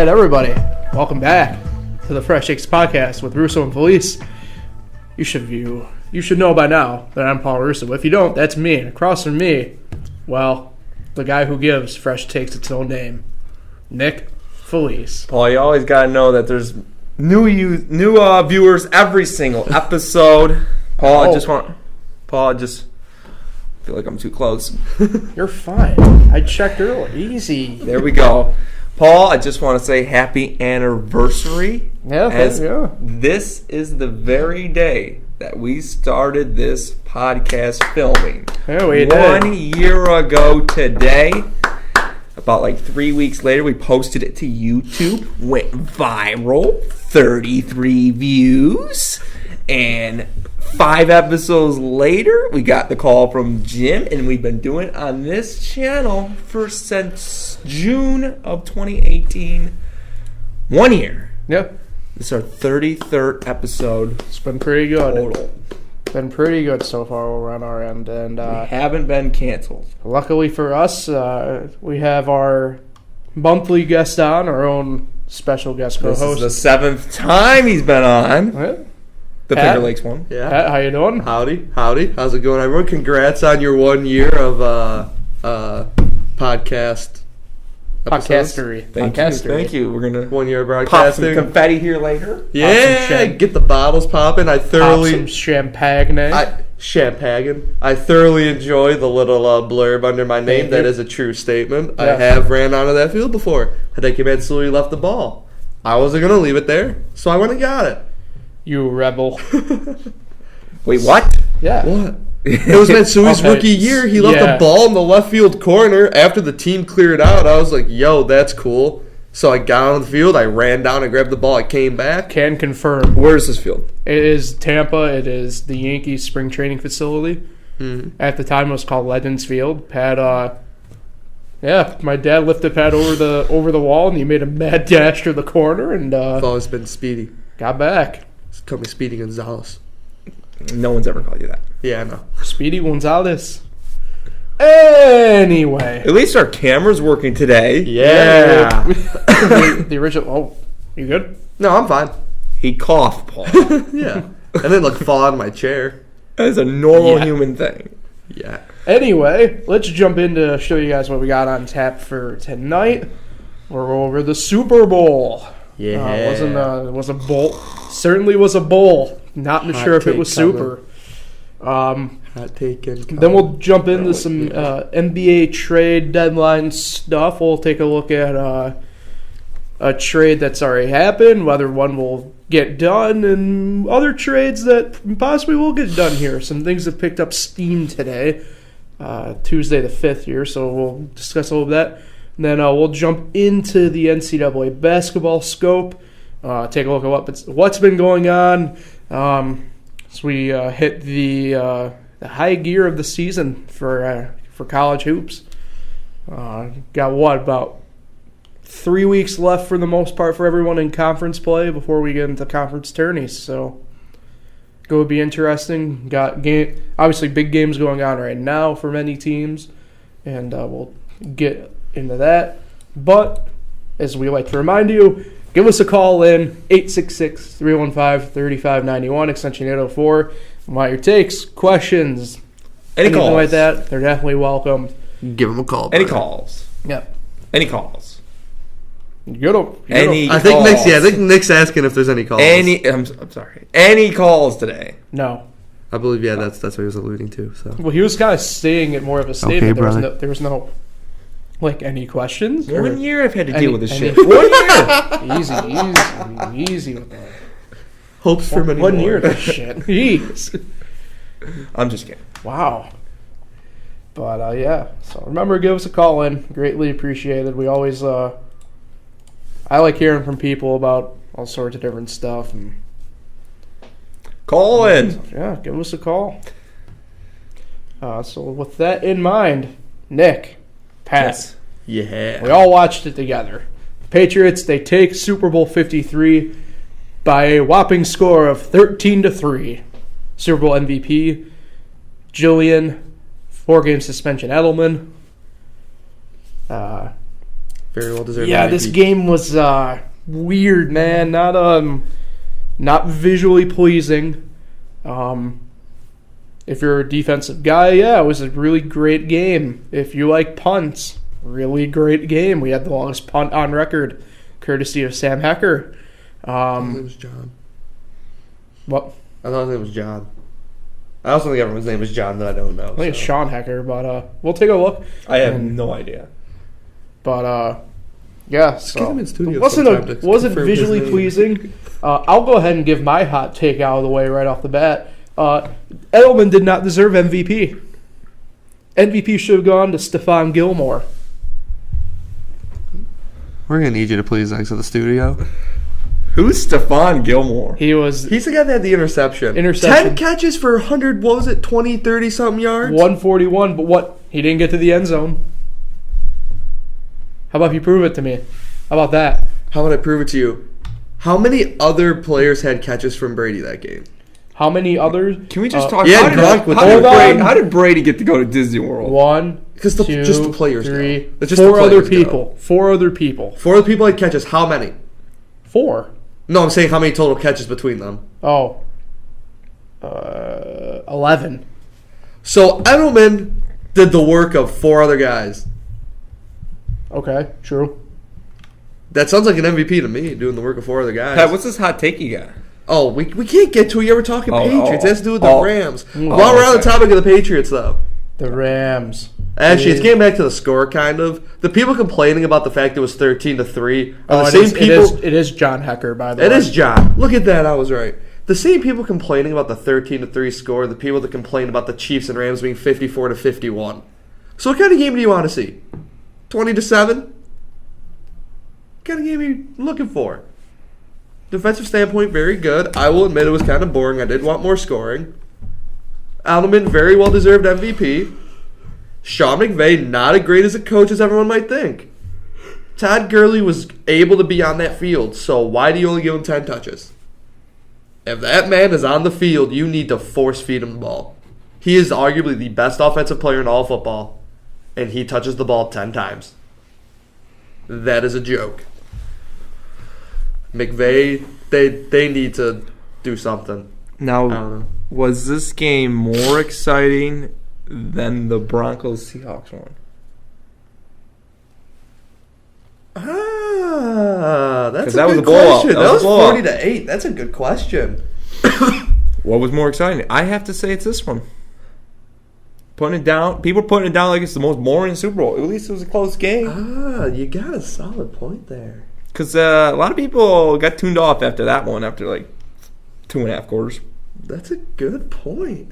right, everybody. Welcome back to the Fresh Takes Podcast with Russo and Felice. You should know by now that I'm Paul Russo. If you don't, that's me. And across from me, well, the guy who gives Fresh Takes its own name, Nick Felice. Paul, you always got to know that there's new viewers every single episode. Paul, I just feel like I'm too close. You're fine. I checked earlier. Easy. There we go. Paul, I just want to say happy anniversary. Yeah, This is the very day that we started this podcast filming. Yeah, we did. 1 year ago today. About like 3 weeks later, we posted it to YouTube. Went viral. 33 views. And 5 episodes later, we got the call from Jim, and we've been doing it on this channel since June of 2018. 1 year. Yep. This is our 33rd episode. It's been pretty good. Total. Been pretty good so far over on our end. And We haven't been canceled. luckily for us, we have our monthly guest on, our own special guest This co-host. is the 7th time he's been on. What? The Pat? Finger Lakes one. Yeah. Pat, how you doing? Howdy. How's it going, everyone? Congrats on your 1 year of podcast episodes. Podcastery. Thank you. We're going to 1 year of pop some broadcasting. confetti here later. Yeah, Pop some get the bottles popping. I Pop thoroughly some champagne. champagne. I thoroughly enjoy the little blurb under my name. Thank That you. is a true statement. Yeah. I have ran onto that field before. Hideki Matsui left the ball. I wasn't gonna leave it there, so I went and got it. You rebel. Wait, what? Yeah. What? It was Matsui's Okay. rookie year. He left Yeah. the ball in the left field corner after the team cleared out. I was like, yo, that's cool. So I got on the field. I ran down and grabbed the ball. I came back. Can confirm. Where's this field? It is Tampa. It is the Yankees spring training facility. At the time, it was called Legends Field. Pat, my dad lifted Pat over the wall, and he made a mad dash to the corner, and I've always been Speedy. got back. Call me Speedy Gonzalez. No one's ever called you that. Yeah, I know. Speedy Gonzalez. Anyway. At least our camera's working today. Yeah. The original. Oh, you good? No, I'm fine. He coughed, Paul. Yeah. I didn't fall out of my chair. That is a normal Yeah. human thing. Yeah. Anyway, let's jump in to show you guys what we got on tap for tonight. We're over the Super Bowl. Yeah. It was a bowl. Certainly was a bowl. Not Hot sure if it take was coming. super. Hot take and Then we'll jump into some NBA trade deadline stuff. We'll take a look at a trade that's already happened, whether one will get done, and other trades that possibly will get done here. Some things have picked up steam today, Tuesday the 5th here, so we'll discuss all of that. And then we'll jump into the NCAA basketball scope, take a look at what's been going on. So we hit the high gear of the season for college hoops. Got about 3 weeks left for the most part for everyone in conference play before we get into conference tourneys. So going to be interesting. Got obviously big games going on right now for many teams, and we'll get into that. But as we like to remind you, give us a call in 866-315-3591, extension 804. Want your takes, questions, anything calls? like that, they're definitely welcome. give him a call. Any Brian. calls? Yep. Any calls? Any? I think calls? Nick's asking if there's any calls. I'm sorry. Any calls today? No. I believe that's what he was alluding to. So Well, he was kind of saying it more of a statement. Okay, There was no any questions? 1 year I've had to deal with this shit. 1 1 year. Easy with that. hopes for many 1 more. year of this shit. Jeez. I'm just kidding. Wow. But, yeah. So remember, give us a call in. Greatly appreciated. We always, I like hearing from people about all sorts of different stuff. And Call in. yeah, give us a call. So with that in mind, Nick, Pat, Yeah. we all watched it together. Patriots, they take Super Bowl 53 by a whopping score of 13-3. Super Bowl MVP, Jillian, 4-game suspension Edelman. Very well deserved. Yeah, MVP. this game was weird, man. Not visually pleasing. If you're a defensive guy, yeah, it was a really great game. If you like punts, really great game. We had the longest punt on record, courtesy of Sam Hecker. I thought his name was John. What? I thought his name was John. I also think everyone's name is John that I don't know. I think it's Sean Hecker, but we'll take a look. I have no idea. But yeah, so get him in studio it wasn't sometime to wasn't confirm his visually name. pleasing. I'll go ahead and give my hot take out of the way right off the bat. Edelman did not deserve MVP. MVP should have gone to Stephon Gilmore. We're gonna need you to please exit the studio. Who's Stephon Gilmore? He's He's the guy that had the interception. 10 catches for 100, what was it, 20, 30 something yards? 141, but what? He didn't get to the end zone. How about you prove it to me? How about that? How would I prove it to you? How many other players had catches from Brady that game? How many others? Can we just talk? Yeah, Gronk with How did Brady get to go to Disney World? 1, Because 2, just the players 3, go. It's just 4 the other players people. go. 4 other people. 4 other people had catches. How many? 4. No, I'm saying how many total catches between them. Oh. 11. So Edelman did the work of 4 other guys. Okay, true. That sounds like an MVP to me, doing the work of 4 other guys. Pat, what's this hot take you got? Oh, we can't get to it yet. We're talking Patriots. It has to do with the Rams. Oh, While we're on the okay. topic of the Patriots, though. The Rams. Actually, it's getting back to the score, kind of. The people complaining about the fact it was 13-3 are the it same is, people. It is John Hecker, by the way. It is John. Look at that. I was right. The same people complaining about the 13-3 score, the people that complain about the Chiefs and Rams being 54-51. So what kind of game do you want to see? 20-7? What kind of game are you looking for? Defensive standpoint, very good. I will admit it was kind of boring. I did want more scoring. Edelman, very well deserved MVP. Sean McVay, not as great as a coach as everyone might think. Todd Gurley was able to be on that field, so why do you only give him 10 touches? If that man is on the field, you need to force feed him the ball. He is arguably the best offensive player in all of football, and he touches the ball 10 times. That is a joke. McVay, they need to do something. I don't Now, know. was this game more exciting than the Broncos-Seahawks one? That's 'Cause a that was good a blowout. question. That That was was a blowout. 40-8. That's a good question. What was more exciting? I have to say it's this one. Putting it down. People are putting it down like it's the most boring Super Bowl. At least it was a close game. You got a solid point there. Because a lot of people got tuned off after that one, after like 2.5 quarters. That's a good point.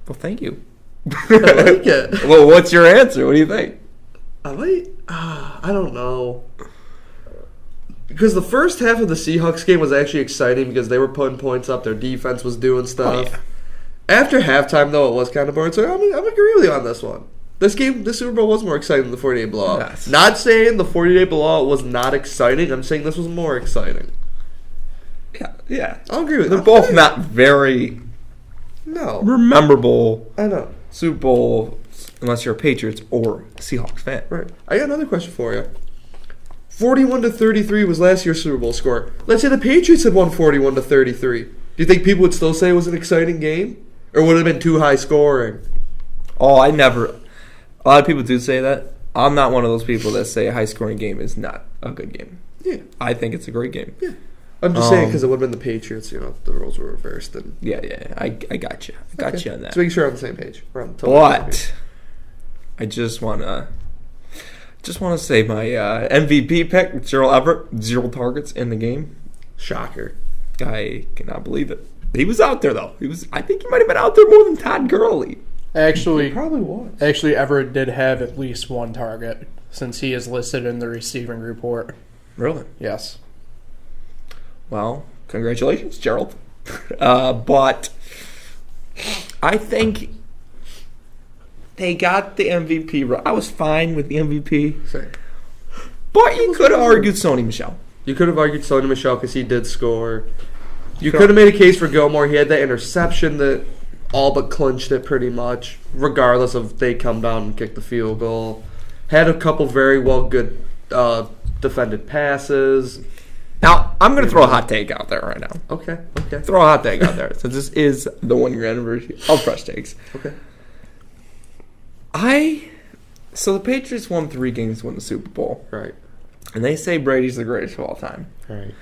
Well, thank you. I like it. Well, what's your answer? What do you think? I don't know. Because the first half of the Seahawks game was actually exciting because they were putting points up. Their defense was doing stuff. Oh, yeah. After halftime, though, it was kind of boring. So I'm agree with you on this one. This Super Bowl was more exciting than the 48 blowout. Yes. Not saying the 48 blowout was not exciting. I'm saying this was more exciting. Yeah. I'll agree with They're that. both not very No. memorable I know. Super Bowl unless you're a Patriots or Seahawks fan. Right. I got another question for you. 41-33 was last year's Super Bowl score. Let's say the Patriots had won 41-33. Do you think people would still say it was an exciting game? Or would it have been too high scoring? Oh, I never. A lot of people do say that. I'm not one of those people that say a high-scoring game is not a good game. Yeah. I think it's a great game. Yeah. I'm just saying because it would have been the Patriots, the roles were reversed. And Yeah. I got you. I got you on that. So making sure we're on the same page. We're on the total same page. But I just wanna say my MVP pick, Gerald Everett, 0 targets in the game. Shocker. I cannot believe it. He was out there though. I think he might have been out there more than Todd Gurley. Actually, It probably was. Everett did have at least 1 target since he is listed in the receiving report. Really? Yes. Well, congratulations, Gerald. But I think they got the MVP right. I was fine with the MVP. Same. But you could have argued Sony Michel. You could have argued Sony Michel because he did score. You could have made a case for Gilmore. He had that interception that all but clinched it pretty much, regardless of they come down and kick the field goal. Had a couple very good defended passes. Now, I'm going to throw a hot take out there right now. Okay. Throw a hot take out there, since this is the 1 year anniversary of Fresh Takes. Okay. So the Patriots won 3 games to win the Super Bowl. Right. And they say Brady's the greatest of all time. Right.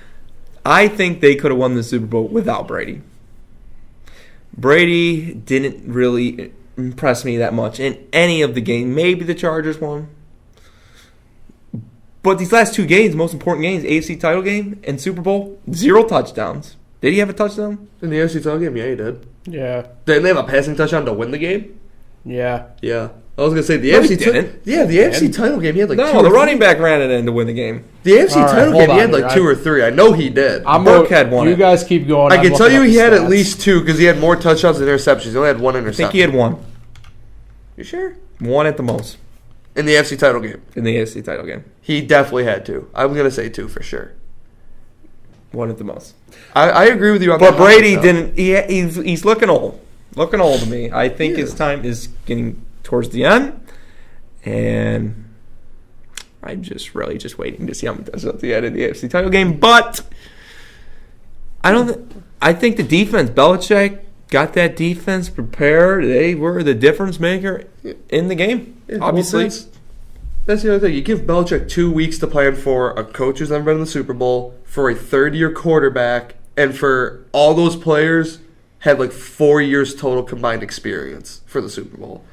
I think they could have won the Super Bowl without Brady. Brady didn't really impress me that much in any of the games. Maybe the Chargers won. But these last 2 games, most important games, AFC title game and Super Bowl, 0 touchdowns. Did he have a touchdown? In the AFC title game, yeah, he did. Yeah. Didn't they have a passing touchdown to win the game? Yeah. Yeah. I was going to say, the No, AFC he didn't. Yeah, the AFC title game, he had like 2 No, or the 3. running back ran it in to win the game. The AFC All right, title hold game, he had on like here. 2 or 3. I know he did. Burke had won You it. guys keep going. I I'm can tell looking you up he the had at stats. least 2 because he had more touchdowns than interceptions. He only had 1 I interception. think he had 1. You sure? 1 at the most In the AFC title game. in the AFC title game. He definitely had 2. I'm going to say 2 for sure. 1 at the most. I agree with you on But that. Brady though. didn't. He's looking old. Looking old to me. I think his time is getting towards the end. And I'm just waiting to see how he does at the end of the AFC title game. But I think the defense, Belichick got that defense prepared. They were the difference maker in the game. Yeah, obviously. well, that's the other thing. You give Belichick 2 weeks to plan for a coach who's never been in the Super Bowl, for a third-year quarterback, and for all those players had like 4 years total combined experience for the Super Bowl.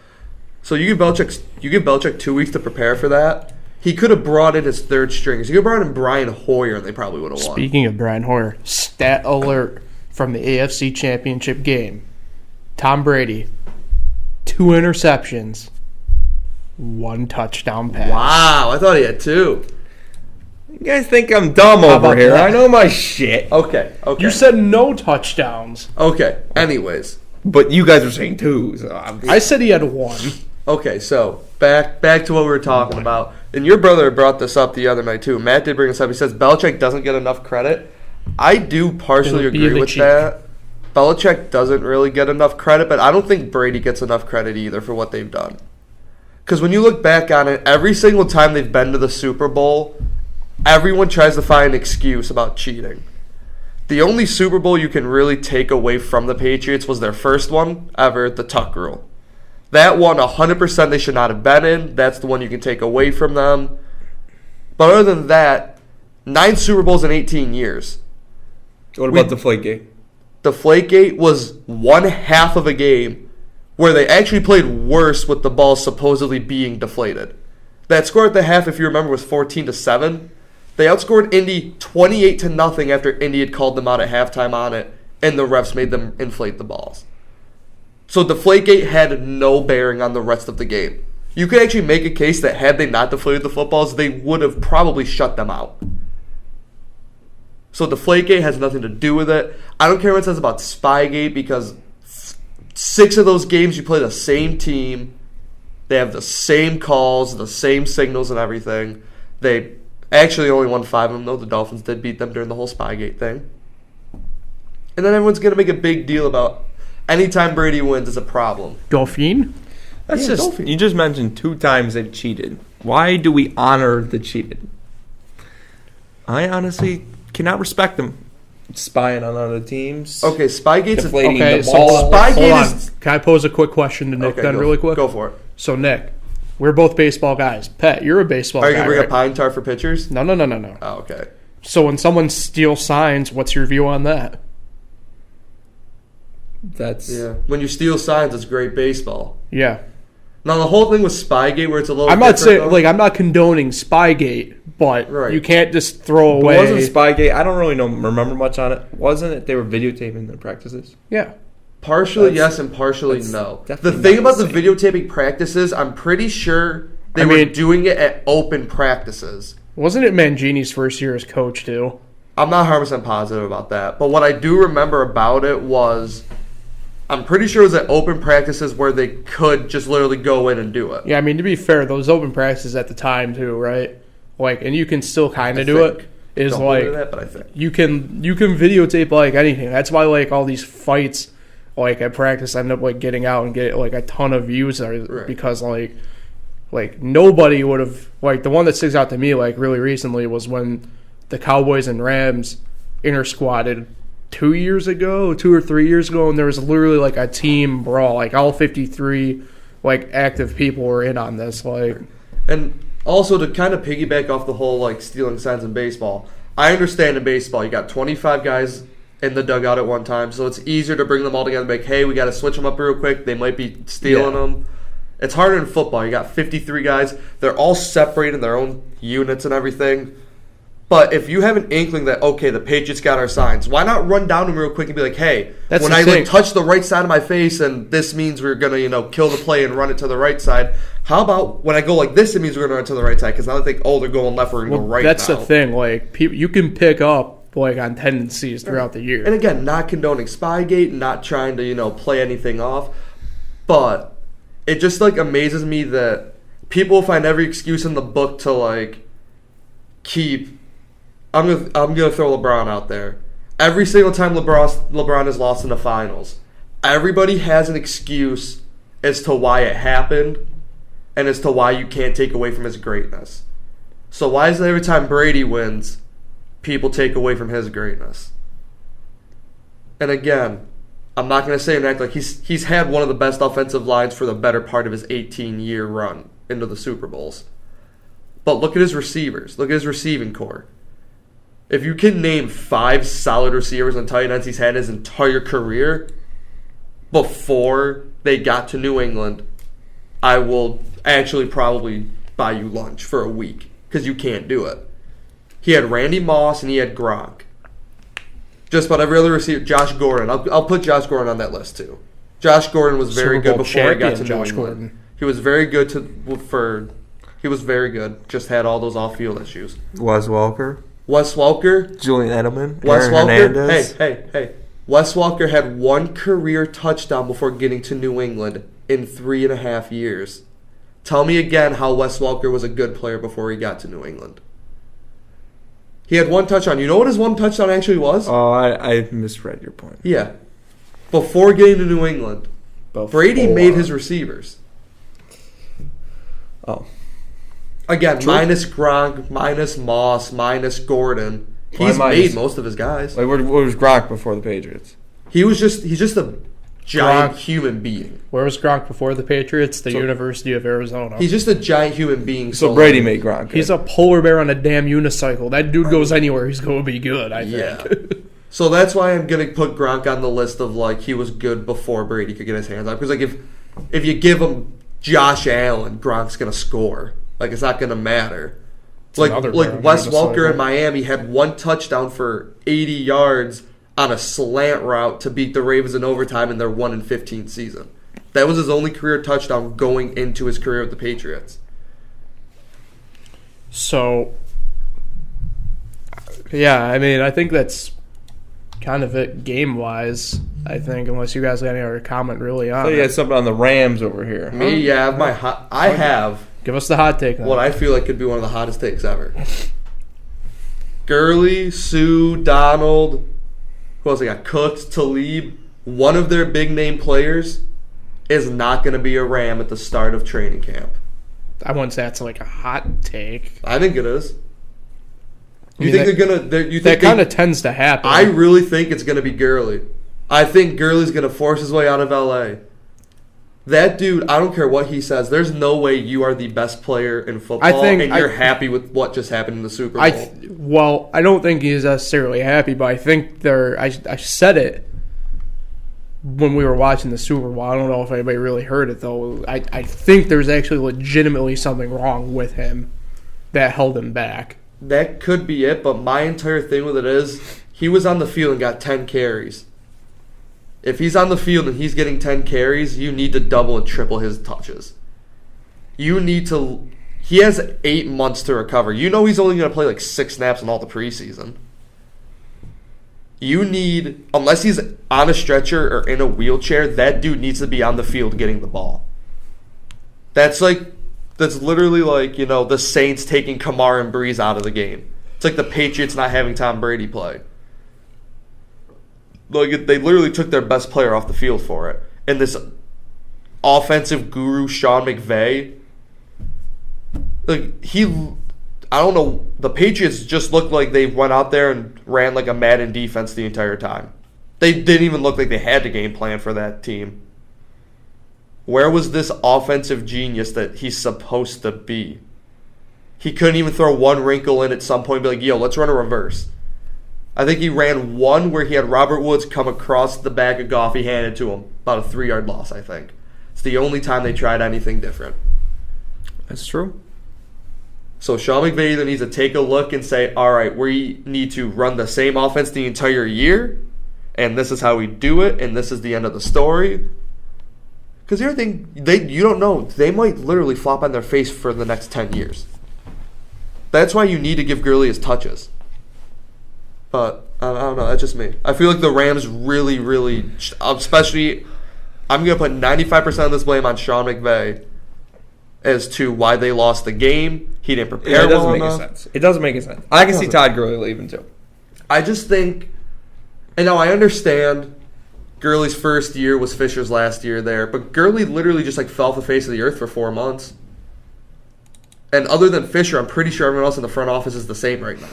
So you give Belichick 2 weeks to prepare for that. He could have brought in his third stringers. He could have brought in Brian Hoyer, and they probably would have won. Speaking of Brian Hoyer, stat alert from the AFC Championship game. Tom Brady, 2 interceptions, 1 touchdown pass. Wow, I thought he had 2. You guys think I'm dumb over about here. that? I know my shit. Okay. You said no touchdowns. Okay. Anyways. But you guys are saying 2. So I said he had 1. Okay, so back to what we were talking about. And your brother brought this up the other night too. Matt did bring this up. He says Belichick doesn't get enough credit. I do partially It'll be agree the with cheek. that. Belichick doesn't really get enough credit, but I don't think Brady gets enough credit either for what they've done. Because when you look back on it, every single time they've been to the Super Bowl, everyone tries to find an excuse about cheating. The only Super Bowl you can really take away from the Patriots was their first one ever, the Tuck Rule. That one, 100% they should not have been in. That's the one you can take away from them. But other than that, 9 Super Bowls in 18 years. what about the Deflategate? Deflategate was 1/2 of a game where they actually played worse with the ball supposedly being deflated. That score at the half, if you remember, was 14-7. They outscored Indy 28-0 after Indy had called them out at halftime on it, and the refs made them inflate the balls. So Deflategate had no bearing on the rest of the game. You could actually make a case that had they not deflated the footballs, they would have probably shut them out. So Deflategate has nothing to do with it. I don't care what it says about Spygate because 6 of those games you play the same team. They have the same calls, the same signals and everything. They actually only won 5 of them, though. The Dolphins did beat them during the whole Spygate thing. And then everyone's going to make a big deal about anytime Brady wins is a problem. Dauphine? That's Yeah, just Dolphins. you just mentioned 2 times they've cheated. Why do we honor the cheated? I honestly cannot respect them spying on other teams. Okay, Spygate's Deflating Okay, the so ball. Spygate hold on. is- Can I pose a quick question to Nick then go, really quick? Go for it. So, Nick, we're both baseball guys. Pat, you're a baseball Are you guy, going to bring right? a pine tar for pitchers? No. Oh, okay. So when someone steals signs, what's your view on that? That's Yeah. When you steal signs, it's great baseball. Yeah. Now, the whole thing with Spygate where it's a little I'm not different, saying, though- like, I'm not condoning Spygate, but Right. you can't just throw But away. wasn't Spygate? I don't really remember much on it. Wasn't it they were videotaping their practices? Yeah. Partially That's- yes and partially that's no. The definitely thing not about the the videotaping practices, I'm pretty sure they I were mean- doing it at open practices. Wasn't it Mangini's first year as coach, too? I'm not 100% positive about that. But what I do remember about it was I'm pretty sure it was at open practices where they could just literally go in and do it. Yeah, I mean, to be fair, those open practices at the time, too, right? Like, and you can still kind of do think. it. Is Don't hold me like, to that, but I think. you can videotape, like, anything. That's why, like, all these fights, like, at practice end up, like, getting out and get, like, a ton of views Right. because, like, like nobody would have, like the one that sticks out to me like really recently was when the Cowboys and Rams inter-squatted 2 years ago, 2 or 3 years ago, and there was literally like a team brawl. Like all 53 like active people were in on this. Like, and also to kind of piggyback off the whole like stealing signs in baseball, I understand in baseball you got 25 guys in the dugout at one time, so it's easier to bring them all together and be like, hey, we got to switch them up real quick. They might be stealing them. It's harder in football. You got 53 guys. They're all separated in their own units and everything. But if you have an inkling that, okay, the Patriots got our signs, why not run down them real quick and be like, hey, That's when the I thing. like touch the right side of my face and this means we're going to, kill the play and run it to the right side, how about when I go like this, it means we're going to run it to the right side? Because now they think, oh, they're going left, we're going to go right that's now. the thing. Like, people, you can pick up like on tendencies throughout the year. And again, not condoning Spygate, not trying to, play anything off. But it just, like, amazes me that people find every excuse in the book to, like, keep... I'm gonna throw LeBron out there. Every single time LeBron has lost in the finals, everybody has an excuse as to why it happened and as to why you can't take away from his greatness. So why is it every time Brady wins, people take away from his greatness? And again, I'm not going to say and act like he's had one of the best offensive lines for the better part of his 18-year run into the Super Bowls. But look at his receivers. Look at his receiving core. If you can name 5 solid receivers and tight ends he's had his entire career before they got to New England, I will actually probably buy you lunch for a week because you can't do it. He had Randy Moss and he had Gronk. Just about every other receiver. Josh Gordon. I'll put Josh Gordon on that list too. Josh Gordon was very good before he got to New England. He was very good He was very good. Just had all those off-field issues. Wes Welker. Julian Edelman. Wes Aaron Welker. Hernandez. Hey. Wes Welker had 1 career touchdown before getting to New England in 3.5 years. Tell me again how Wes Welker was a good player before he got to New England. He had 1 touchdown. You know what his 1 touchdown actually was? Oh, I misread your point. Yeah. Before getting to New England. Brady made his receivers. Oh. Again, minus Gronk, minus Moss, minus Gordon. He's made most of his guys. Like, where was Gronk before the Patriots? He's just a giant human being. Where was Gronk before the Patriots? The University of Arizona. He's just a giant human being. So Brady made Gronk. He's a polar bear on a damn unicycle. That dude goes anywhere, he's going to be good, I think. Yeah. So that's why I'm going to put Gronk on the list of, like, he was good before Brady could get his hands on. Because, like, if you give him Josh Allen, Gronk's going to score. Like, it's not going to matter. Like Wes Welker in Miami had 1 touchdown for 80 yards on a slant route to beat the Ravens in overtime in their 1-15 season. That was his only career touchdown going into his career with the Patriots. So, yeah, I mean, I think that's kind of it game-wise, I think, unless you guys got any other comment really on you got something on the Rams over here. Me, yeah, I have... Give us the hot take. What I feel like could be one of the hottest takes ever. Gurley, Sue, Donald, who else I got? Cooks, Talib. One of their big name players is not going to be a Ram at the start of training camp. I wouldn't say that's like a hot take. I think it is. You think they're gonna? That kind of tends to happen. I really think it's going to be Gurley. I think Gurley's going to force his way out of L.A. That dude, I don't care what he says. There's no way you are the best player in football and you're happy with what just happened in the Super Bowl. I don't think he's necessarily happy, but I think I said it when we were watching the Super Bowl. I don't know if anybody really heard it, though. I think there's actually legitimately something wrong with him that held him back. That could be it, but my entire thing with it is he was on the field and got 10 carries. If he's on the field and he's getting 10 carries, you need to double and triple his touches. He has 8 months to recover. You know he's only going to play like 6 snaps in all the preseason. Unless he's on a stretcher or in a wheelchair, that dude needs to be on the field getting the ball. That's literally like, the Saints taking Kamara and Breeze out of the game. It's like the Patriots not having Tom Brady play. Like, they literally took their best player off the field for it. And this offensive guru, Sean McVay, like I don't know. The Patriots just looked like they went out there and ran like a Madden defense the entire time. They didn't even look like they had a game plan for that team. Where was this offensive genius that he's supposed to be? He couldn't even throw one wrinkle in at some point and be like, yo, let's run a reverse. I think he ran one where he had Robert Woods come across the back of Goff. He handed it to him. About a 3-yard loss, I think. It's the only time they tried anything different. That's true. So Sean McVay either needs to take a look and say, all right, we need to run the same offense the entire year, and this is how we do it, and this is the end of the story. Because the other thing, you don't know. They might literally flop on their face for the next 10 years. That's why you need to give Gurley his touches. But, I don't know. That's just me. I feel like the Rams really, really, especially, I'm going to put 95% of this blame on Sean McVay as to why they lost the game. He didn't prepare well enough. It doesn't make any sense. I can see Todd Gurley leaving too. I just think, and now I understand Gurley's first year was Fisher's last year there, but Gurley literally just like fell off the face of the earth for 4 months. And other than Fisher, I'm pretty sure everyone else in the front office is the same right now.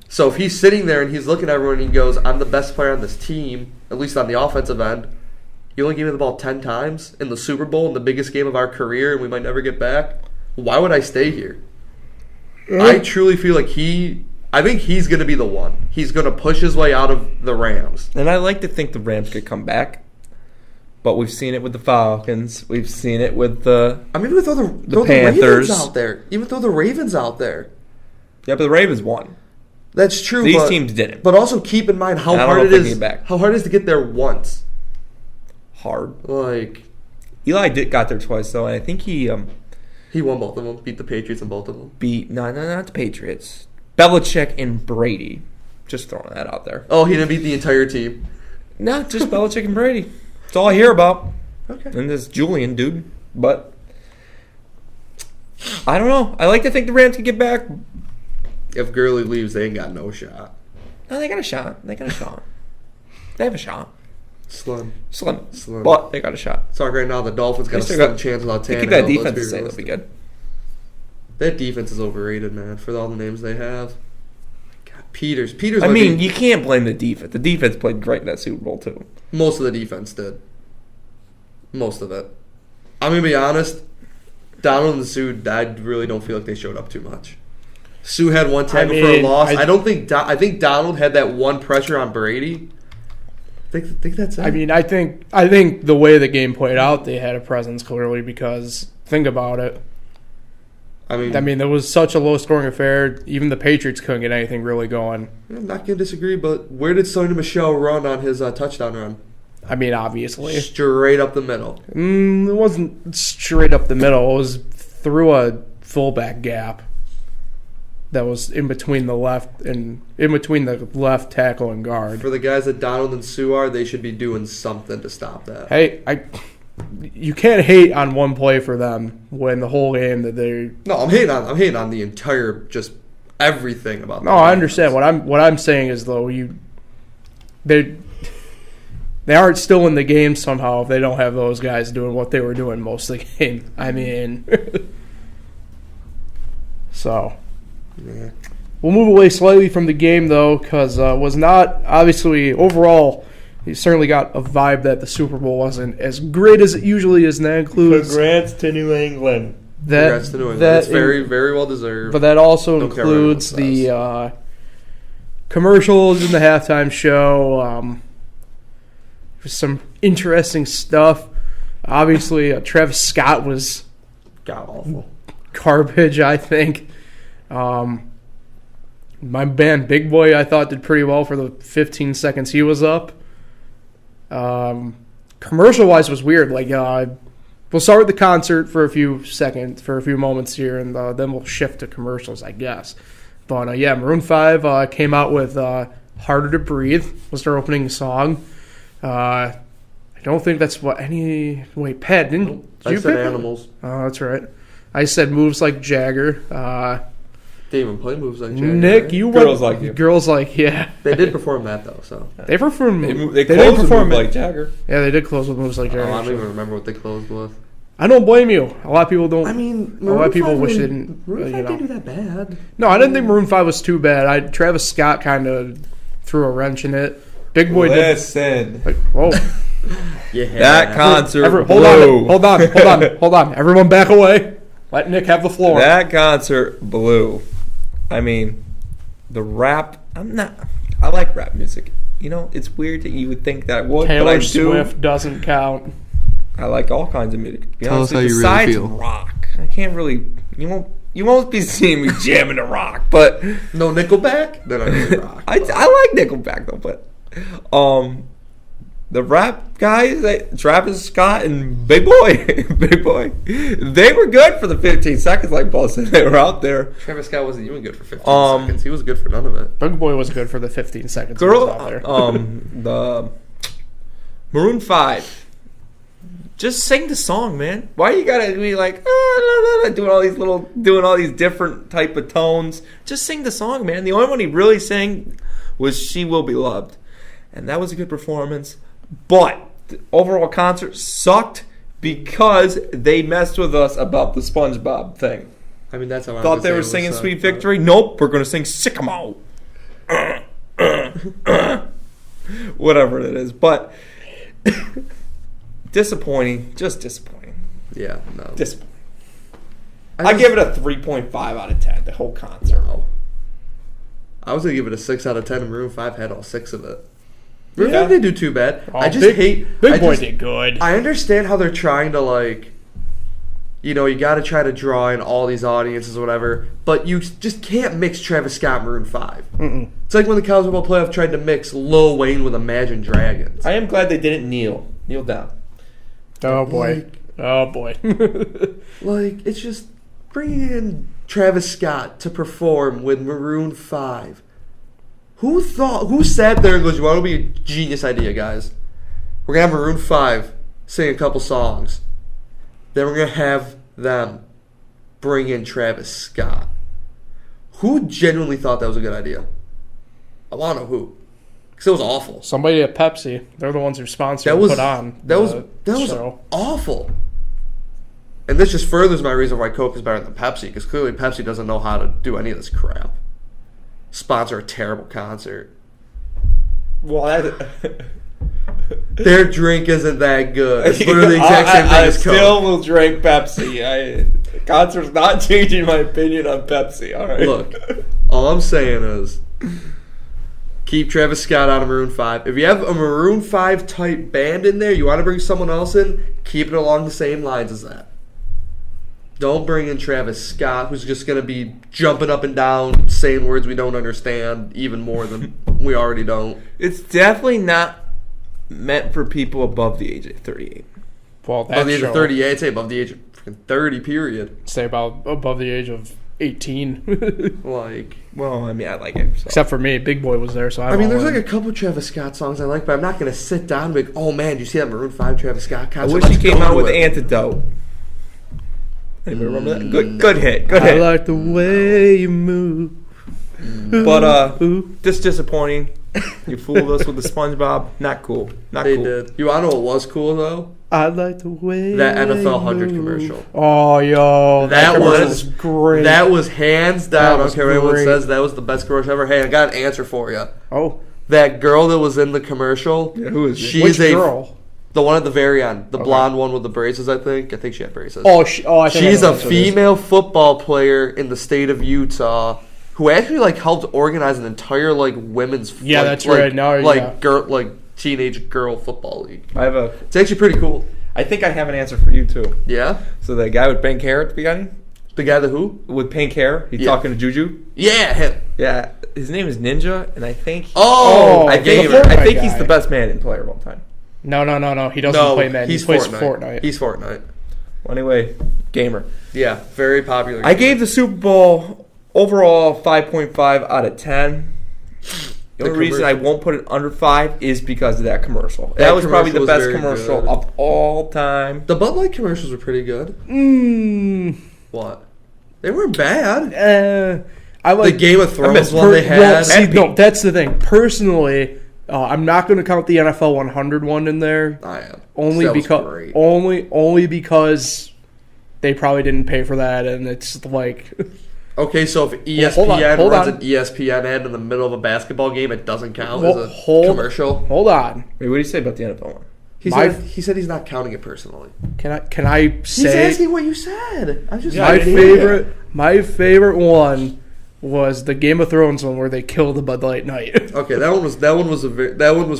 So if he's sitting there and he's looking at everyone and he goes, I'm the best player on this team, at least on the offensive end. You only gave me the ball 10 times in the Super Bowl, in the biggest game of our career, and we might never get back. Why would I stay here? I truly feel like I think he's going to be the one. He's going to push his way out of the Rams. And I like to think the Rams could come back. But we've seen it with the Falcons. We've seen it with the even throw the Panthers Ravens out there. Even throw the Ravens out there. Yeah, but the Ravens won. That's true. These teams didn't. But also keep in mind how hard it is. How hard it is to get there once. Hard. Like Eli got there twice though, and I think he won both of them. Beat the Patriots in both of them. Not the Patriots. Belichick and Brady. Just throwing that out there. Oh, he didn't beat the entire team. No, just Belichick and Brady. That's all I hear about. Okay. And this Julian dude, but I don't know. I like to think the Rams can get back. If Gurley leaves, they ain't got no shot. No, they got a shot. They have a shot. Slim. But they got a shot. Sorry, right now the Dolphins got a slim chance without Tannehill. Keep that defense the same. That'll be good. That defense is overrated, man, for all the names they have. God, Peters. I mean, you can't blame the defense. The defense played great in that Super Bowl, too. Most of the defense did. Most of it. I'm going to be honest. Donald and Sue, I really don't feel like they showed up too much. Sue had one tackle for a loss. I think Donald had that one pressure on Brady. I think that's it. I mean, I think the way the game played out, they had a presence clearly because think about it. I mean, there was such a low-scoring affair. Even the Patriots couldn't get anything really going. I'm not going to disagree, but where did Sonny Michel run on his touchdown run? I mean, obviously. Straight up the middle. It wasn't straight up the middle. It was through a fullback gap that was in between the left tackle and guard. For the guys that Donald and Sue are, they should be doing something to stop that. Hey, you can't hate on one play for them when the whole game that they. No, I'm hating on the entire just everything about. No, I understand. What I'm saying is though they aren't still in the game somehow if they don't have those guys doing what they were doing most of the game. I mean, so. Yeah. We'll move away slightly from the game, though, because was not, obviously, overall, you certainly got a vibe that the Super Bowl wasn't as great as it usually is, and that includes... Congrats to New England. Congrats to New England. That's very, very well deserved. But that also includes the commercials in the halftime show. Some interesting stuff. Obviously, Travis Scott was... God-awful. Garbage, I think. My band Big Boy, I thought, did pretty well for the 15 seconds he was up. Commercial-wise was weird. Like, we'll start with the concert for a few moments here, and then we'll shift to commercials, I guess. But, yeah, Maroon 5 came out with Harder to Breathe was their opening song. I don't think that's what any... Wait, Pat, didn't you said pick Animals. Oh, that's right. I said Moves Like Jagger. They even play Moves Like Jagger. Nick, right? you went... Girls Like You. Girls Like, yeah. They did perform that, though, so... They performed... They closed with Moves Like Jagger. Yeah, they did close with Moves Like Jagger. I don't even remember what they closed with. I don't blame you. A lot of people don't. I mean, a lot of people wish they Maroon didn't. 5 you know. didn't do that bad. No, I didn't think Maroon 5 was too bad. Travis Scott kind of threw a wrench in it. Big Boy Listen. did. Like, whoa. Yeah. That concert Hold on. Everyone back away. Let Nick have the floor. That concert blew. I mean, the rap. I like rap music. You know, it's weird that you would think that I would, but I Taylor do. Swift doesn't count. I like all kinds of music. To be Tell us honest, how you really besides feel. rock, I can't really. You won't be seeing me jamming to rock, but No Nickelback? Then I really rock. I like Nickelback though. But the rap guys, Travis Scott and Big Boy, they were good for the 15 seconds. Like Paul said, they were out there. Travis Scott wasn't even good for 15 seconds. He was good for none of it. Big Boy was good for the 15 seconds. he was out there. The Maroon 5. Just sing the song, man. Why you gotta be like doing all these different type of tones? Just sing the song, man. The only one he really sang was "She Will Be Loved," and that was a good performance. But the overall concert sucked because they messed with us about the SpongeBob thing. I mean, that's how I Thought they were singing "Sweet Victory." Nope, we're gonna sing "Sycamore." Whatever it is, but. Disappointing. Just disappointing. Yeah, no. Disappointing. I give it a 3.5 out of 10, the whole concert. I was going to give it a 6 out of 10, and Maroon 5 had all 6 of it. Yeah. Maroon 5 didn't do too bad. Oh, I just hate... Big Boy did good. I understand how they're trying to, like... You know, you got to try to draw in all these audiences or whatever, but you just can't mix Travis Scott and Maroon 5. Mm-mm. It's like when the College Football Playoff tried to mix Lil Wayne with Imagine Dragons. I am glad they didn't kneel down. Oh, boy. Like, it's just bringing in Travis Scott to perform with Maroon 5. Who sat there and goes, you want to be a genius idea, guys? We're going to have Maroon 5 sing a couple songs. Then we're going to have them bring in Travis Scott. Who genuinely thought that was a good idea? I want to know who. Because it was awful. Somebody at Pepsi. They're the ones who sponsored and put on That was show. awful. And this just furthers my reason why Coke is better than Pepsi, because clearly Pepsi doesn't know how to do any of this crap. Sponsor a terrible concert. Well, Their drink isn't that good. It's literally the exact same thing I as Coke. still will drink Pepsi. Concert's not changing my opinion on Pepsi. All right. Look, all I'm saying is keep Travis Scott out of Maroon 5. If you have a Maroon 5 type band in there, you want to bring someone else in, keep it along the same lines as that. Don't bring in Travis Scott, who's just going to be jumping up and down, saying words we don't understand even more than we already don't. It's definitely not meant for people above the age of 38. Well, Above the age show, of 38, I'd say above the age of freaking 30, period. say about above the age of 18. Like, Well, I mean, I like it. So. Except for me. Big Boy was there, so I mean, there's like a couple Travis Scott songs I like, but I'm not going to sit down and be like, oh man, you see that Maroon 5 Travis Scott I concert? wish he Let's came go out to with it." Antidote. Anybody remember that? Good hit. Good I hit. like the way you move. But Ooh. just disappointing. You fooled us with the SpongeBob. Not cool. Not They cool. did. You want to know what was cool, though? I like the way That NFL 100 you move. commercial. Oh, yo. That commercial was great. That was hands down. I That don't was care what anyone great. says. That was the best commercial ever. Hey, I got an answer for you. Oh, That girl that was in the commercial. Yeah, who is it? She's which a girl? the one at the very end, the Okay. blonde one with the braces. I think she had braces. I think I She's know a what it is. female football player in the state of Utah who actually like helped organize an entire like women's Yeah, that's right. Now, yeah. teenage girl football league. I It's actually pretty cool. think I have an answer for you too. Yeah, So the guy with pink hair at the beginning, the guy that who? with pink hair, he's Yeah. talking to Juju. Yeah, him. Yeah, his name is Ninja, and I think Oh, I the think Fortnite he's guy. the best Madden player of all time. No. He doesn't No, play Madden. He he's plays Fortnite. Fortnite. He's Fortnite. Well, anyway, gamer. Yeah, very popular. I gave the Super Bowl overall 5.5 out of 10. The only reason I won't put it under 5 is because of that commercial. That was probably the commercial was best very commercial good. of all time. The Bud Light commercials were pretty good. What? They weren't bad. I like The Game of Thrones miss- one they had. Well, see, no, that's the thing. Personally, I'm not going to count the NFL 100 one in there. I am. Only That was because great. only because they probably didn't pay for that, and it's like Okay, so if ESPN runs an ESPN ad in the middle of a basketball game, it doesn't count as a commercial? Hold on. Wait, what do you say about the NFL one? He said he's not counting it personally. Can I say? He's asking what you said. I just my favorite one was the Game of Thrones one where they killed the Bud Light Knight. Okay, that one was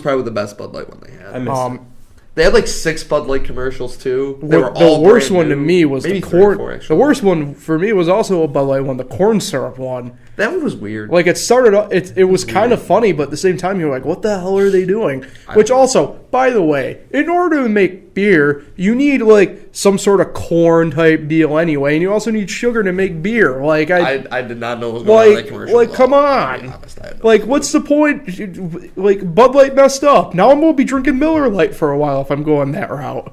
probably the best Bud Light one they had. I missed it. They had like 6 Bud Light commercials too. They were The all worst brand one to new. me was Maybe the 3 or corn. 4, actually. The worst one for me was also a Bud Light one, the corn syrup one. That one was weird. Like it started off, it was kind of funny, but at the same time you're like, what the hell are they doing? Which also, by the way, in order to make beer, you need like some sort of corn type deal anyway, and you also need sugar to make beer. Like I did not know what was going on in that commercial. like come on. To be honest, I had no Like idea. what's the point? Like Bud Light messed up. Now I'm gonna be drinking Miller Lite for a while if I'm going that route.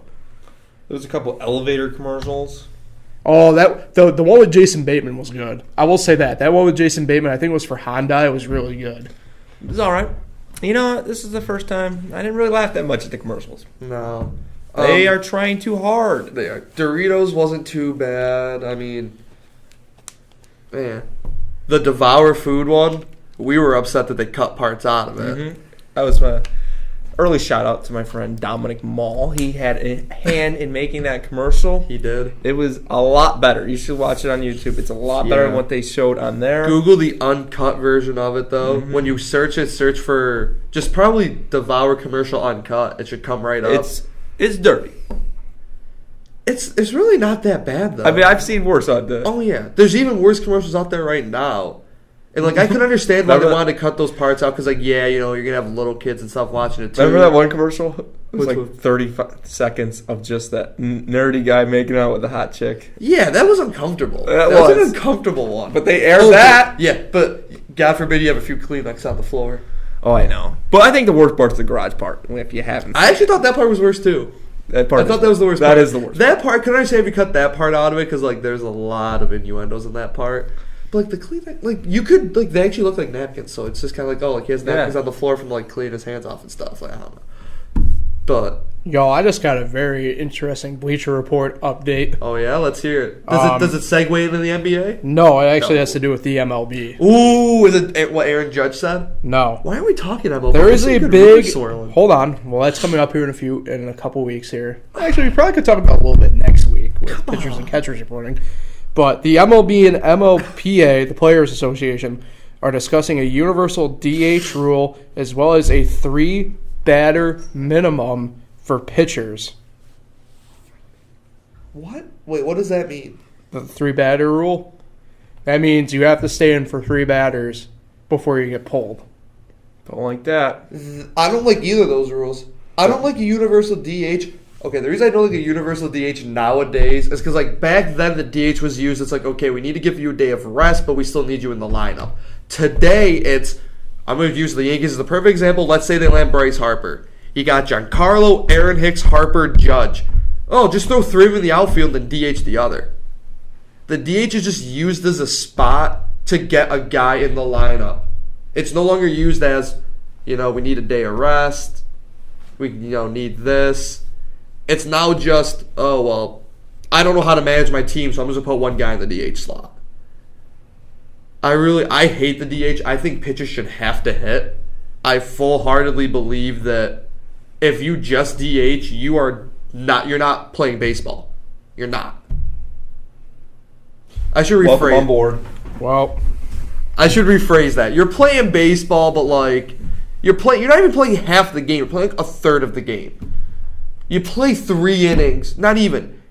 There was a couple elevator commercials. Oh, the one with Jason Bateman was good. I will say that. That one with Jason Bateman, I think it was for Honda. It was really good. It was all right. You know what? This is the first time I didn't really laugh that much at the commercials. No. They are trying too hard. They are. Doritos wasn't too bad. I mean, man. The Devour food one, we were upset that they cut parts out of it. Mm-hmm. That was my early shout out to my friend Dominic Mall. He had a hand in making that commercial. He did. It was a lot better. You should watch it on YouTube. It's a lot better than Yeah. what they showed on there. Google the uncut version of it, though. Mm-hmm. When you search it, search for just probably Devour commercial uncut. It should come right up. It's dirty. It's really not that bad, though. I mean, I've seen worse on the. Oh, yeah. There's even worse commercials out there right now. And, like, I can understand why they wanted to cut those parts out because, like, yeah, you know, you're going to have little kids and stuff watching it, too. Remember that one commercial? It was Which like one? 30 seconds of just that nerdy guy making out with a hot chick. Yeah, that was uncomfortable. That was an was. uncomfortable one. But they aired that. Yeah, but God forbid you have a few Kleenex on the floor. Oh, I know. But I think the worst part's the garage part. If you haven't, I actually thought that part was worse, too. that part. I thought that was the worst That part. is the worst. That part, can I say if you cut that part out of it? Because, like, there's a lot of innuendos in that part. But, like, the Kleenex, like, you could, like, they actually look like napkins. So it's just kind of like, oh, like, he has napkins on the floor from, like, cleaning his hands off and stuff. Like, I don't know. But, Yo, I just got a very interesting Bleacher Report update. oh, yeah, let's hear it. Does it segue into the NBA? No, it actually No. has to do with the MLB. Ooh, is it what Aaron Judge said? No. Why are we talking MLB? There is There's a some good big. rumors swirling. Hold on. Well, that's coming up here in a couple weeks here. Actually, we probably could talk about it a little bit next week with pitchers and catchers reporting. But the MLB and MLPA, the Players Association, are discussing a universal DH rule as well as a 3-batter minimum for pitchers. What? Wait, what does that mean? The 3-batter rule. That means you have to stay in for 3 batters before you get pulled. Don't like that. I don't like either of those rules. I don't like a universal DH. Okay, the reason I don't like a universal DH nowadays is because, like, back then the DH was used. It's like, okay, we need to give you a day of rest, but we still need you in the lineup. Today, I'm going to use the Yankees as the perfect example. Let's say they land Bryce Harper. You got Giancarlo, Aaron Hicks, Harper, Judge. Oh, just throw 3 of them in the outfield and DH the other. The DH is just used as a spot to get a guy in the lineup. It's no longer used as, we need a day of rest. We, need this. It's now just, oh, well, I don't know how to manage my team, so I'm just going to put one guy in the DH slot. I hate the DH. I think pitchers should have to hit. I full-heartedly believe that if you just DH, you're not playing baseball. You're not. I should rephrase. Welcome on board. Well, I should rephrase that. You're playing baseball, but like you're not even playing half the game. You're playing like a third of the game. You play 3 innings, not even.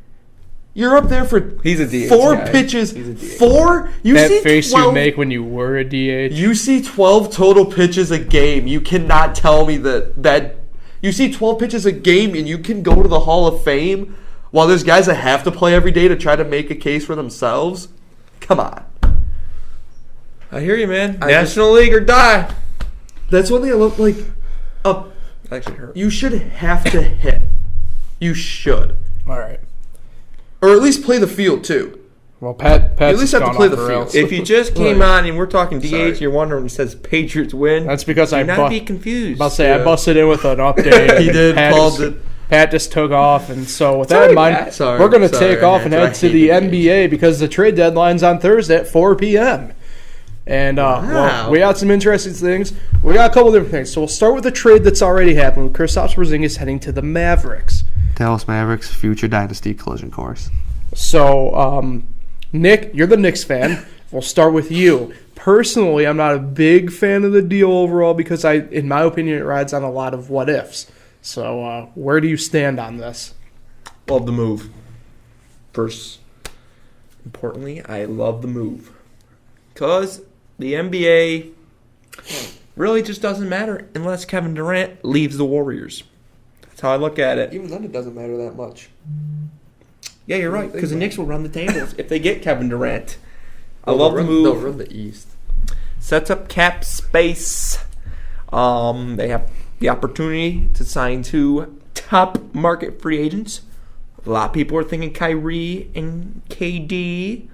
You're up there for He's a DH 4 guy. pitches. He's a DH. 4. You that see face 12, you make when you were a DH. You see 12 total pitches a game. You cannot tell me that you see 12 pitches a game and you can go to the Hall of Fame while there's guys that have to play every day to try to make a case for themselves. Come on. I hear you, man. I National League or die. That's one thing I love. Like, Actually hurt. you should have to hit. You should. All right. Or at least play the field, too. Well, Pat's You at least have to gone play off the rails. field. If you just came on and we're talking DH, Sorry. you're wondering when it says Patriots win. That's because Do not be confused. I'll say I Yeah. busted in with an update. He did. Paul did. Pat just took off, and so with that Sorry, in mind, Pat. Sorry, we're going to sorry, take off and I head to hate the it. NBA because the trade deadline's on Thursday at 4 p.m. And well, we got some interesting things. We got a couple different things. So we'll start with the trade that's already happened with Kristaps Porzingis heading to the Mavericks. Dallas Mavericks future dynasty collision course. So, Nick, you're the Knicks fan. We'll start with you. Personally, I'm not a big fan of the deal overall because, in my opinion, it rides on a lot of what ifs. So, where do you stand on this? Love the move. First, importantly, I love the move. Because the NBA really just doesn't matter unless Kevin Durant leaves the Warriors. That's how I look at it. Even then, it doesn't matter that much. Yeah, you're right. Because the Knicks will run the tables if they get Kevin Durant. I Well, love the move. They'll run the East. Sets up cap space. They have the opportunity to sign 2 top market free agents. A lot of people are thinking Kyrie and KD.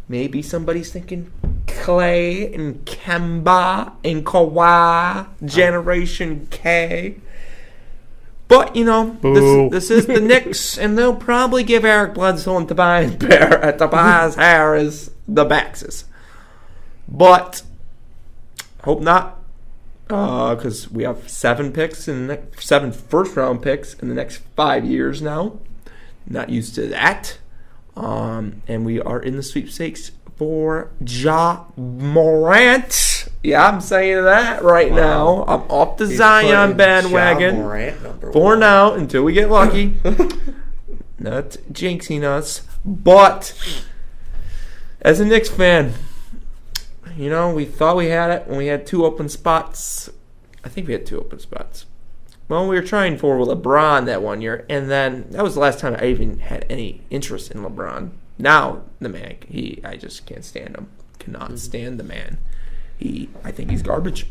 Maybe somebody's thinking Clay and Kemba and Kawhi, Generation K. But, this is the Knicks, and they'll probably give Eric Bledsoe and Tobias Harris the Baxes. But, hope not, because we have 7 first-round picks in the next 5 years now. Not used to that. And we are in the sweepstakes for Ja Morant. Yeah, I'm saying that right now. I'm off the Zion bandwagon for now until we get lucky. Not jinxing us. But as a Knicks fan, we thought we had it when we had 2 open spots. I think we had 2 open spots. Well, we were trying for LeBron that one year, and then that was the last time I even had any interest in LeBron. Now, the man, I just can't stand him. Cannot stand the man. I think he's garbage.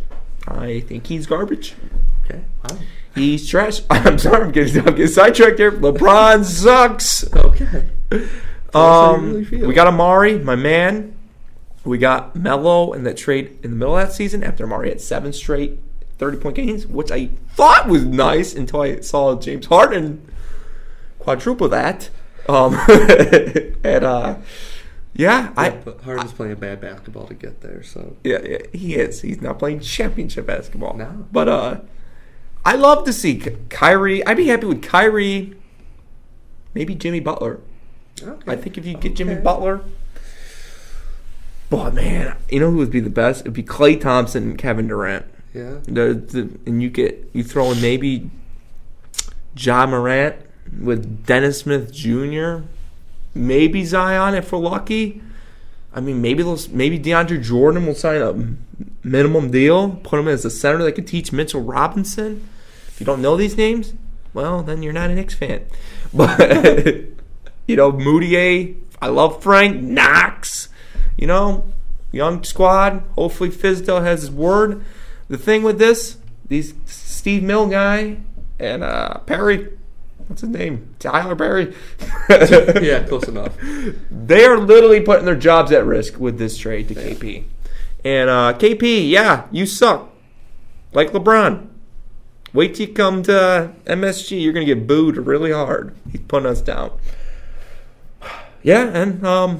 Okay. Wow. He's trash. I'm sorry, I'm getting sidetracked here. LeBron sucks. Okay. How you really feel. We got Amari, my man. We got Melo in that trade in the middle of that season after Amari had 7 straight 30-point games, which I thought was nice until I saw James Harden quadruple that. But Harden's playing bad basketball to get there, so. Yeah, he is. He's not playing championship basketball. No. But I love to see Kyrie. I'd be happy with Kyrie, maybe Jimmy Butler. Okay. I think if you get Jimmy Butler. But, man, you know who would be the best? It would be Klay Thompson and Kevin Durant. Yeah. And you throw in maybe Ja Morant with Dennis Smith Jr., maybe Zion if we're lucky. I mean, maybe DeAndre Jordan will sign a minimum deal, put him as a center that could teach Mitchell Robinson. If you don't know these names, well, then you're not a Knicks fan. But, Moutier, I love Frank, Knox, young squad. Hopefully Fizdale has his word. The thing with these Steve Mill guy and Perry, what's his name? Tyler Perry. Yeah, close enough. They are literally putting their jobs at risk with this trade to KP. And KP, yeah, you suck. Like LeBron. Wait till you come to MSG. You're going to get booed really hard. He's putting us down. Yeah, and I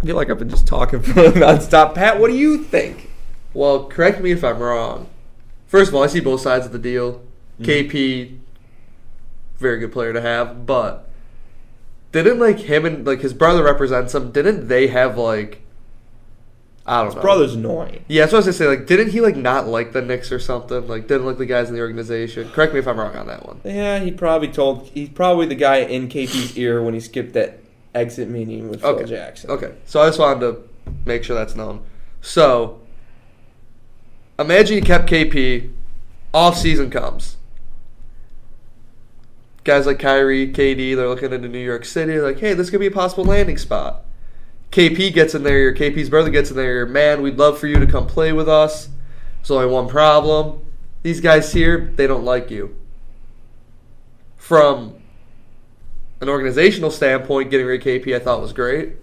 feel like I've been just talking for nonstop. Pat, what do you think? Well, correct me if I'm wrong. First of all, I see both sides of the deal. KP, very good player to have, but didn't him and his brother represents him? Didn't they have I don't know. His brother's annoying. Yeah, that's what I was gonna say. Didn't he not like the Knicks or something? Didn't like the guys in the organization. Correct me if I'm wrong on that one. Yeah, he's probably the guy in KP's ear when he skipped that exit meeting with Phil Jackson. Okay, so I just wanted to make sure that's known. So, imagine you kept KP, off-season comes. Guys like Kyrie, KD, they're looking into New York City, hey, this could be a possible landing spot. KP gets in there, KP's brother gets in there, man, we'd love for you to come play with us. There's only one problem. These guys here, they don't like you. From an organizational standpoint, getting rid of KP I thought was great.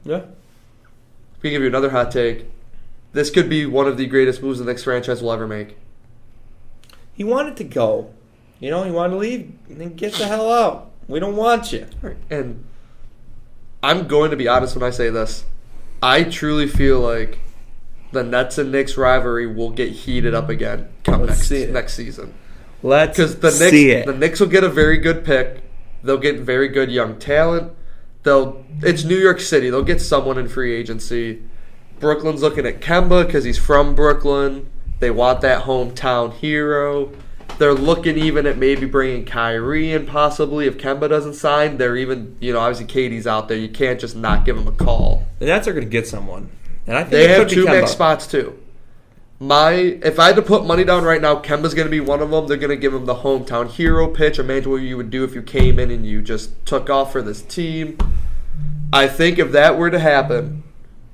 Yeah. Let me give you another hot take. This could be one of the greatest moves the Knicks franchise will ever make. He wanted to go. He wanted to leave. Then get the hell out. We don't want you. Right. And I'm going to be honest when I say this. I truly feel like the Nets and Knicks rivalry will get heated up again come next season. Because the Knicks will get a very good pick. They'll get very good young talent. It's New York City. They'll get someone in free agency. Brooklyn's looking at Kemba because he's from Brooklyn. They want that hometown hero. They're looking even at maybe bringing Kyrie in possibly if Kemba doesn't sign. They're even, obviously Katie's out there. You can't just not give him a call. The Nets are going to get someone. And I think they have two max spots too. If I had to put money down right now, Kemba's going to be one of them. They're going to give him the hometown hero pitch. Imagine what you would do if you came in and you just took off for this team. I think if that were to happen,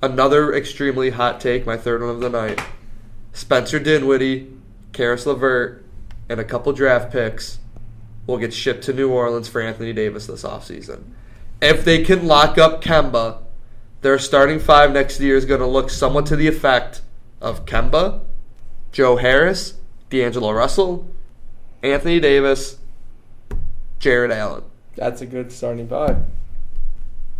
another extremely hot take, my third one of the night, Spencer Dinwiddie, Karis LeVert, and a couple draft picks will get shipped to New Orleans for Anthony Davis this offseason. If they can lock up Kemba, their starting five next year is going to look somewhat to the effect of Kemba, Joe Harris, D'Angelo Russell, Anthony Davis, Jared Allen. That's a good starting five.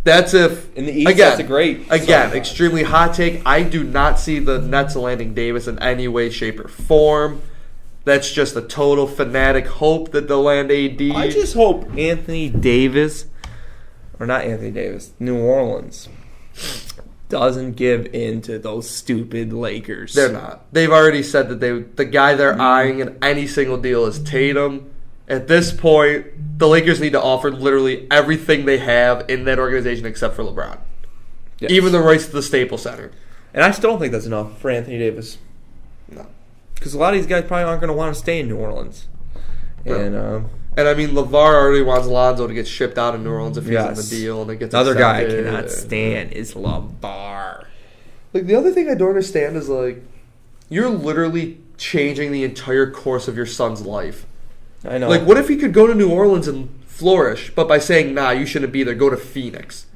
That's if in the East. That's a great extremely hot take. I do not see the Nets landing Davis in any way, shape, or form. That's just a total fanatic hope that they'll land AD. I just hope New Orleans doesn't give in to those stupid Lakers. They're not. They've already said that the guy they're eyeing in any single deal is Tatum. At this point, the Lakers need to offer literally everything they have in that organization except for LeBron. Yes. Even the rights to the Staples Center. And I still don't think that's enough for Anthony Davis. No. Because a lot of these guys probably aren't going to want to stay in New Orleans. And I mean, LeVar already wants Lonzo to get shipped out of New Orleans if he's in the deal. And it gets another guy I cannot stand is LeVar. The other thing I don't understand is, you're literally changing the entire course of your son's life. I know. What if he could go to New Orleans and flourish, but by saying, nah, you shouldn't be there, go to Phoenix?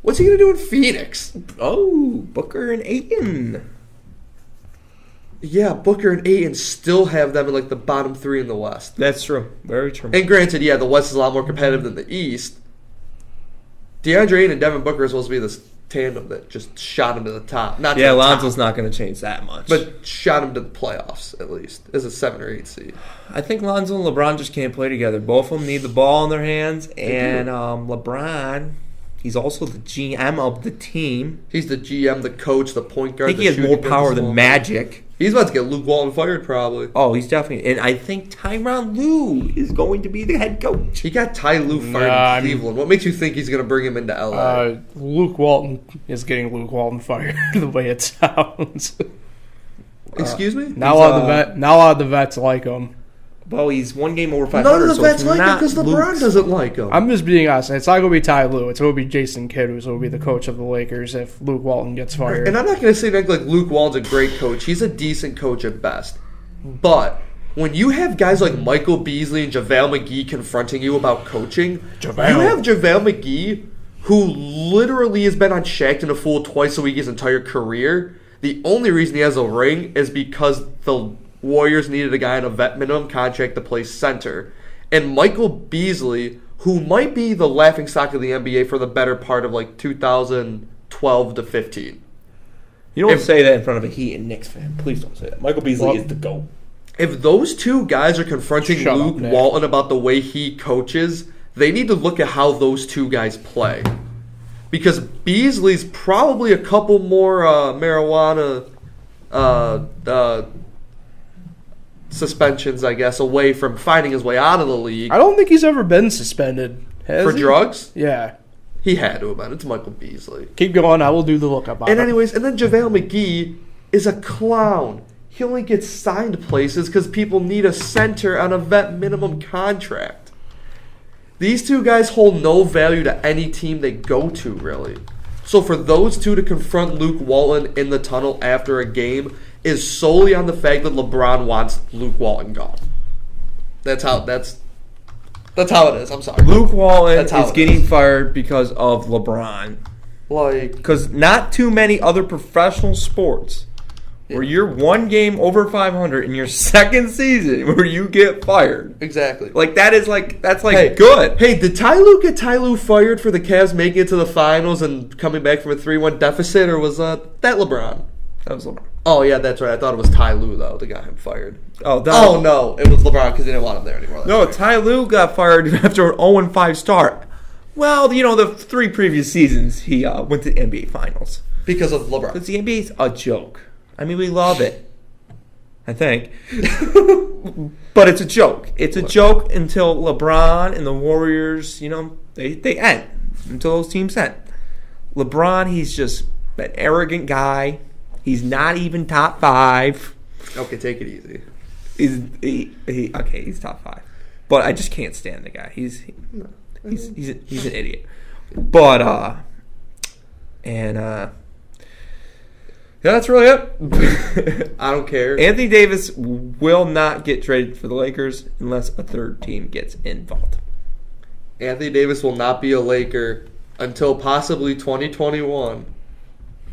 What's he going to do in Phoenix? Oh, Booker and Ayton. Yeah, Booker and Ayton still have them in the bottom three in the West. That's true. Very true. And granted, the West is a lot more competitive than the East. DeAndre Ayton and Devin Booker are supposed to be this tandem that just shot him to the top. Lonzo's not going to change that much. But shot him to the playoffs, at least, as a 7 or 8 seed. I think Lonzo and LeBron just can't play together. Both of them need the ball in their hands. And LeBron, he's also the GM of the team. He's the GM, the coach, the point guard. I think he has more power than Magic. He's about to get Luke Walton fired, probably. Oh, he's definitely. And I think Tyronn Lue is going to be the head coach. He got Ty Lue fired in Cleveland. What makes you think he's going to bring him into LA? Luke Walton is getting Luke Walton fired the way it sounds. Excuse me? Now a lot of the vets like him. Well, he's one game over 500. None of the vets like him because LeBron doesn't like him. I'm just being honest. It's not going to be Ty Lue. It's going to be Jason Kidd who's going to be the coach of the Lakers if Luke Walton gets fired. And I'm not going to say that Luke Walton's a great coach. He's a decent coach at best. But when you have guys like Michael Beasley and JaVale McGee confronting you about coaching, you have JaVale McGee, who literally has been on Shaqtin' a Fool twice a week his entire career. The only reason he has a ring is because the Warriors needed a guy on a vet minimum contract to play center. And Michael Beasley, who might be the laughingstock of the NBA for the better part of 2012 to 15. You don't say that in front of a Heat and Knicks fan. Please don't say that. Michael Beasley is the GOAT. If those two guys are confronting Luke Walton about the way he coaches, they need to look at how those two guys play. Because Beasley's probably a couple more marijuana suspensions, I guess, away from finding his way out of the league. I don't think he's ever been suspended. For drugs? Yeah. He had to have been. It's Michael Beasley. Keep going. I will do the lookup on it. Anyways, and then JaVale McGee is a clown. He only gets signed places because people need a center on a vet minimum contract. These two guys hold no value to any team they go to, really. So for those two to confront Luke Walton in the tunnel after a game is solely on the fact that LeBron wants Luke Walton gone. That's how it is. I'm sorry. Luke Walton is getting fired because of LeBron. Like, Because not too many other professional sports where you're one game over 500 in your second season where you get fired. exactly. Like, that's Hey, good. Hey, did Ty Lue fired for the Cavs making it to the finals and coming back from a 3-1 deficit, or was that LeBron? That was LeBron. Oh, yeah, that's right. I thought it was Ty Lue, though, that got him fired. Oh, No, it was LeBron because they didn't want him there anymore. No, Ty Lue got fired after an 0-5 start. Well, the 3 previous seasons, he went to the NBA Finals. Because of LeBron. Because the NBA's a joke. I mean, we love it, I think. But it's a joke. It's a joke until LeBron and the Warriors, they end. Until those teams end. LeBron, he's just an arrogant guy. He's not even top 5. Okay, take it easy. He's top 5. But I just can't stand the guy. He's an idiot. But, yeah, that's really it. I don't care. Anthony Davis will not get traded for the Lakers unless a third team gets involved. Anthony Davis will not be a Laker until possibly 2021.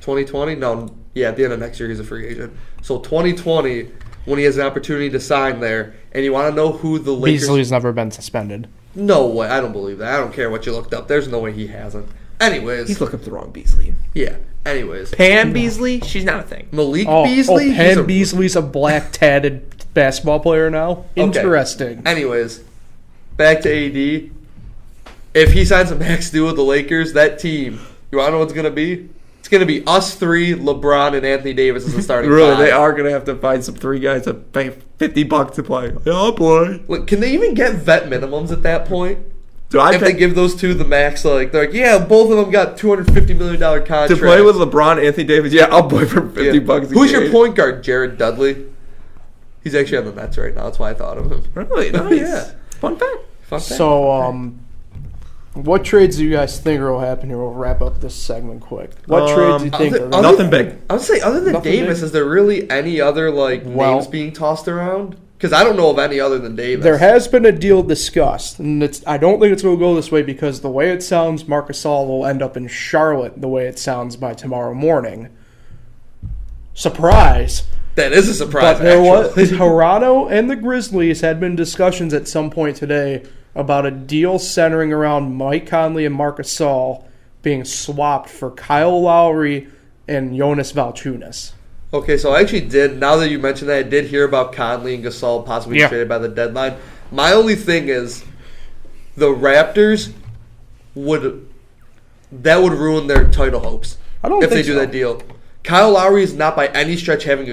2020? No, yeah, at the end of next year he's a free agent. So 2020, when he has an opportunity to sign there, and you want to know who the Lakers... Beasley's never been suspended. No way. I don't believe that. I don't care what you looked up. There's no way he hasn't. Anyways. He's looking up the wrong Beasley. Yeah. Anyways. Pam Beasley, she's not a thing. Malik Beasley? Pam Beasley's a black tatted basketball player now. Interesting. Anyways, back to AD. If he signs a max deal with the Lakers, that team, you want to know what it's going to be? It's going to be us 3, LeBron, and Anthony Davis as the starting Really, 5. they are going to have to find some 3 guys to pay $50 to play. Yeah, I'll play. Look, can they even get vet minimums at that point? So If they give those 2 the max, they're like, yeah, both of them got $250 million contracts. to play with LeBron, Anthony Davis, yeah, I'll play for $50 a Who's game. your point guard? Jared Dudley? He's actually on the Mets right now. That's why I thought of him. Really? Nice. Yeah. Fun fact. So, what trades do you guys think will happen here? We'll wrap up this segment quick. What trades do you think are nothing big. I would say, other than Nothing Davis, big? is there really any other names being tossed around? Because I don't know of any other than Davis. There has been a deal discussed, and I don't think it's going to go this way because the way it sounds, Marc Gasol will end up in Charlotte the way it sounds by tomorrow morning. Surprise! That is a surprise, But there was actually. Toronto and the Grizzlies had been discussions at some point today about a deal centering around Mike Conley and Marc Gasol being swapped for Kyle Lowry and Jonas Valanciunas. Okay, so I actually did, now that you mentioned that, I did hear about Conley and Gasol possibly traded by the deadline. My only thing is, the Raptors would ruin their title hopes if they do that deal. Kyle Lowry is not by any stretch having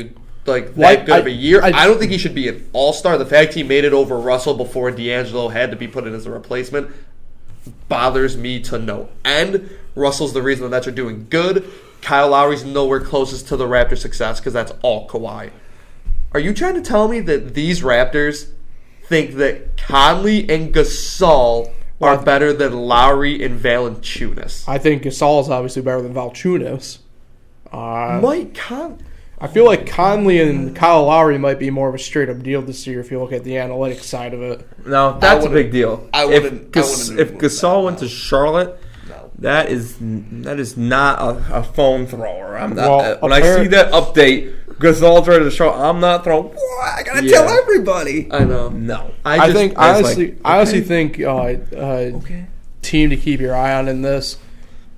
that good of a year. I don't think he should be an all-star. The fact he made it over Russell before D'Angelo had to be put in as a replacement bothers me to no end. Russell's the reason the Nets are doing good. Kyle Lowry's nowhere closest to the Raptors' success because that's all Kawhi. Are you trying to tell me that these Raptors think that Conley and Gasol are better than Lowry and Valanciunas? I think Gasol is obviously better than Valanciunas. Mike Conley. I feel like Conley and Kyle Lowry might be more of a straight-up deal this year if you look at the analytics side of it. No, that's a big deal. If wouldn't Gasol went to Charlotte, that is not a phone thrower. I'm not. Well, when I see that update, Gasol's ready to show. I'm not throwing. What? I gotta tell everybody. I know. No, I honestly think okay. team to keep your eye on in this.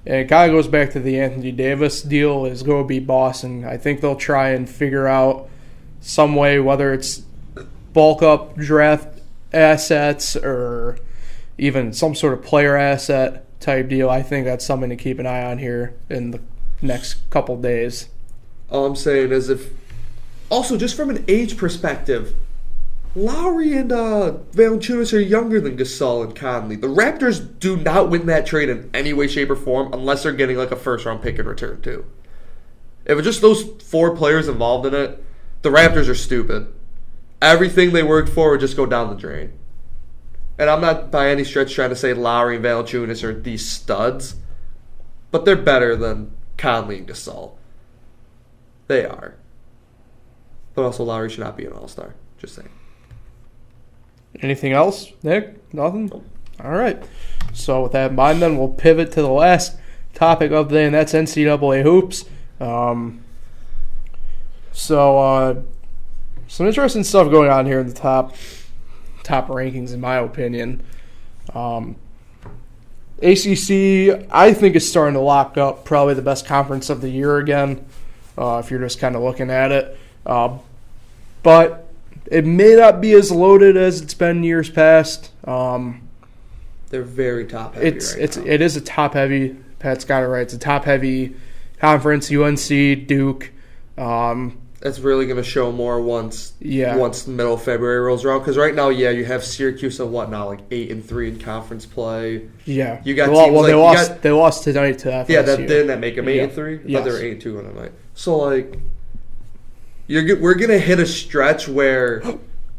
And it kind of goes back to the Anthony Davis deal is going to be Boston. I think they'll try and figure out some way, whether it's bulk up draft assets or even some sort of player asset type deal. I think that's something to keep an eye on here in the next couple days. All I'm saying is also just from an age perspective, Lowry and Valanciunas are younger than Gasol and Conley. The Raptors do not win that trade in any way, shape, or form unless they're getting a first-round pick in return, too. If it's just those 4 players involved in it, the Raptors are stupid. Everything they worked for would just go down the drain. And I'm not by any stretch trying to say Lowry and Valanciunas are these studs, but they're better than Conley and Gasol. They are. But also Lowry should not be an all-star. Just saying. Anything else, Nick? Nothing? All right. So with that in mind, then we'll pivot to the last topic of the day, and that's NCAA hoops. So some interesting stuff going on here in the top rankings, in my opinion. ACC, I think, is starting to lock up probably the best conference of the year again, if you're just kind of looking at it. But it may not be as loaded as it's been years past. They're very top heavy right now. It is a top heavy. Pat's got it right. It's a top heavy conference. UNC, Duke. That's really going to show more once middle of February rolls around. Because right now, you have Syracuse and whatnot, like 8-3 in conference play. Yeah, you got teams they lost tonight to FSU. Yeah, didn't that make them 8-3? I yes. thought they were 8-2 on the night. So like, we're gonna hit a stretch where,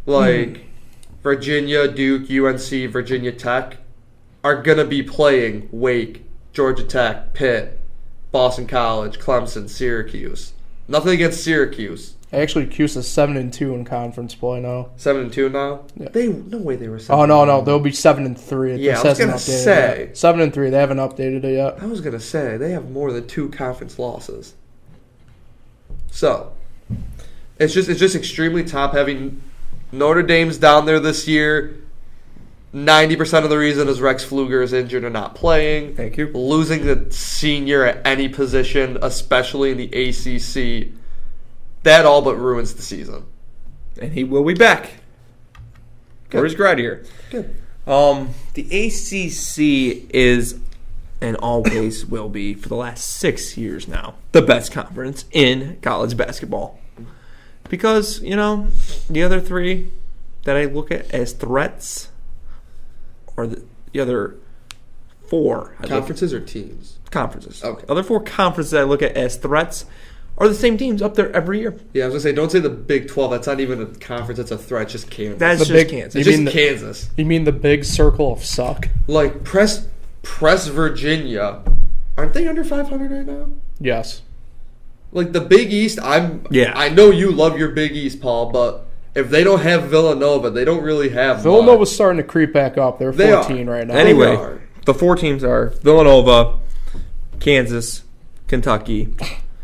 like, Virginia, Duke, UNC, Virginia Tech are gonna be playing Wake, Georgia Tech, Pitt, Boston College, Clemson, Syracuse. Nothing against Syracuse. Actually, Cuse is 7-2 in conference play now. 7-2 now. Yeah. No way they were 7. Oh no, they'll be 7-3. Yeah, I was gonna say 7-3. They haven't updated it yet. I was gonna say they have more than 2 conference losses. So it's just extremely top heavy. Notre Dame's down there this year. 90% of the reason is Rex Pfluger is injured and not playing. Thank you. Losing the senior at any position, especially in the ACC, that all but ruins the season. And he will be back. Good. For his grad year. Good. The ACC is, and always will be, for the last 6 years now, the best conference in college basketball. Because, the other 3 that I look at as threats are the other 4. Conferences or teams? Conferences. Okay. Other 4 conferences I look at as threats are the same teams up there every year. Yeah, I was going to say, don't say the Big 12. That's not even a conference. It's a threat. It's just Kansas. That's just Kansas. It's just Kansas. You mean the big circle of suck? Like, press Virginia. Aren't they under 500 right now? Yes. Like, the Big East, I know you love your Big East, Paul, but if they don't have Villanova, they don't really have Villanova's starting to creep back up. They're 14 right now. Anyway, the 4 teams are Villanova, Kansas, Kentucky,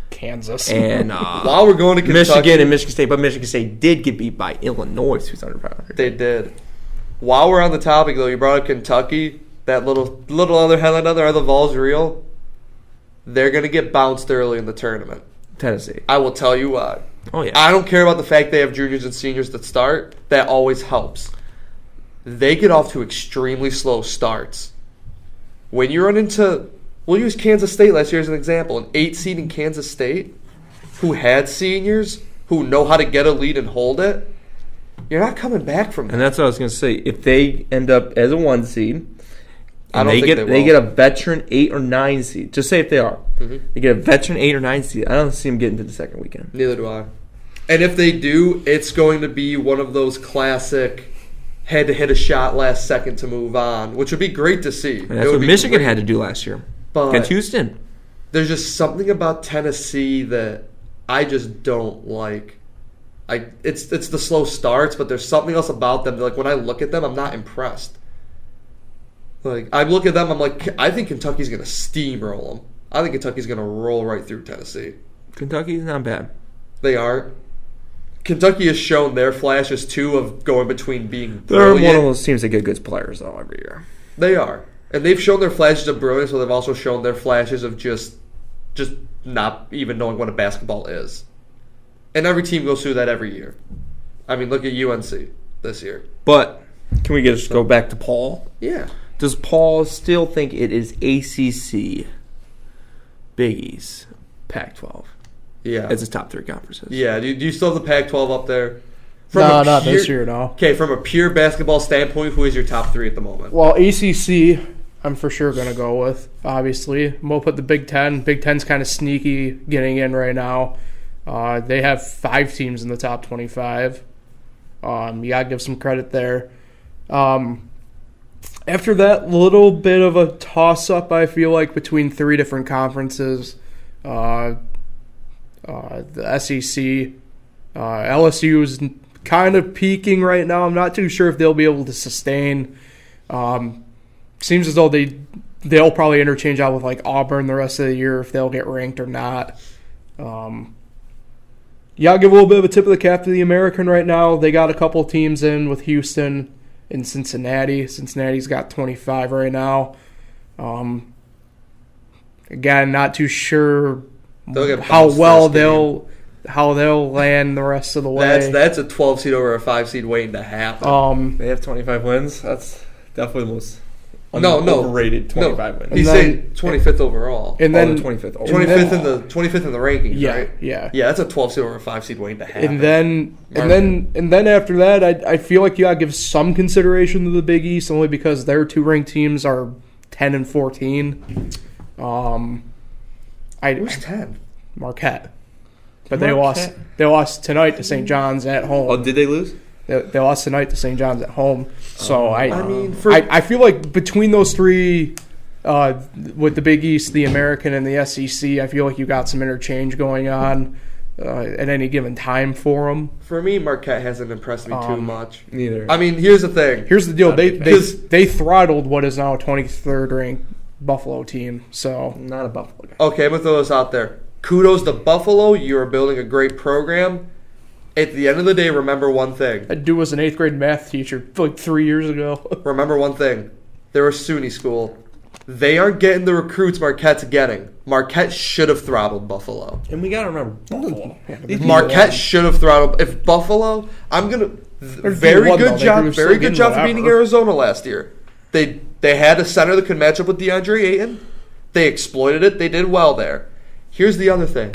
Kansas, and while we're going to Kentucky, Michigan and Michigan State. But Michigan State did get beat by Illinois, who's under 500. They did. While we're on the topic, though, you brought up Kentucky. That little other headline other are the Vols real? They're going to get bounced early in the tournament. Tennessee. I will tell you why. Oh, yeah. I don't care about the fact they have juniors and seniors that start. That always helps. They get off to extremely slow starts. When you run into, we'll use Kansas State last year as an example, an 8 seed in Kansas State who had seniors who know how to get a lead and hold it, you're not coming back from that. And that's what I was going to say. If they end up as a 1 seed, I don't think they get a veteran 8 or 9 seed. Just say if they are. Mm-hmm. They get a veteran 8 or 9 seed. I don't see them getting to the second weekend. Neither do I. And if they do, it's going to be one of those classic had to hit a shot last second to move on, which would be great to see. And that's what Michigan had to do last year against Houston. There's just something about Tennessee that I just don't like. It's the slow starts, but there's something else about them. Like when I look at them, I'm not impressed. Like I look at them, I'm like, I think Kentucky's going to steamroll them. I think Kentucky's going to roll right through Tennessee. Kentucky's not bad. They aren't. Kentucky has shown their flashes too of going between being They're brilliant. one of those teams that get good players though every year. They are, and they've shown their flashes of brilliance, but they've also shown their flashes of just not even knowing what a basketball is. And every team goes through that every year. I mean, look at UNC this year. But can we just go back to Paul? Yeah. Does Paul still think it is ACC, Big East, Pac-12? Yeah. As his top 3 conferences. Yeah. Do you still have the Pac-12 up there? No, not this year, no. Okay, from a pure basketball standpoint, who is your top 3 at the moment? Well, ACC, I'm for sure going to go with, obviously. We'll put the Big Ten. Big Ten's kind of sneaky getting in right now. They have 5 teams in the top 25. You got to give some credit there. After that, little bit of a toss-up, I feel like, between 3 different conferences. The SEC. LSU is kind of peaking right now. I'm not too sure if they'll be able to sustain. Seems as though they they'll probably interchange out with like Auburn the rest of the year if they'll get ranked or not. Yeah, I'll give a little bit of a tip of the cap to the American right now. They got a couple teams in with Houston and Cincinnati. Cincinnati's got 25 right now. Again, not too sure how they'll land the rest of the way. That's a 12 seed over a 5 seed waiting to happen. They have 25 wins. That's definitely the most overrated 25 wins. He's saying 25th overall. And then the 25th. 25th in the rankings, right? Yeah. Yeah, that's a 12 seed over a 5 seed waiting to happen. And then after that, I feel like you gotta give some consideration to the Big East only because their 2 ranked teams are 10 and 14. Who's 10? Marquette. But they lost tonight to St. John's at home. Oh, did they lose? They lost tonight to St. John's at home. So I feel like between those 3, with the Big East, the American, and the SEC, I feel like you got some interchange going on at any given time for them. For me, Marquette hasn't impressed me too much. Neither. I mean, here's the thing. Here's the deal. They throttled what is now a 23rd ranked Buffalo team. So not a Buffalo guy. Okay, I'm going to throw this out there. Kudos to Buffalo. You are building a great program. At the end of the day, remember one thing. That dude was an 8th grade math teacher like 3 years ago. Remember one thing. They're a SUNY school. They aren't getting the recruits Marquette's getting. Marquette should have throttled Buffalo. And we got to remember Buffalo. Marquette should have throttled. If Buffalo, very good job for beating Arizona last year. They had a center that could match up with DeAndre Ayton. They exploited it. They did well there. Here's the other thing.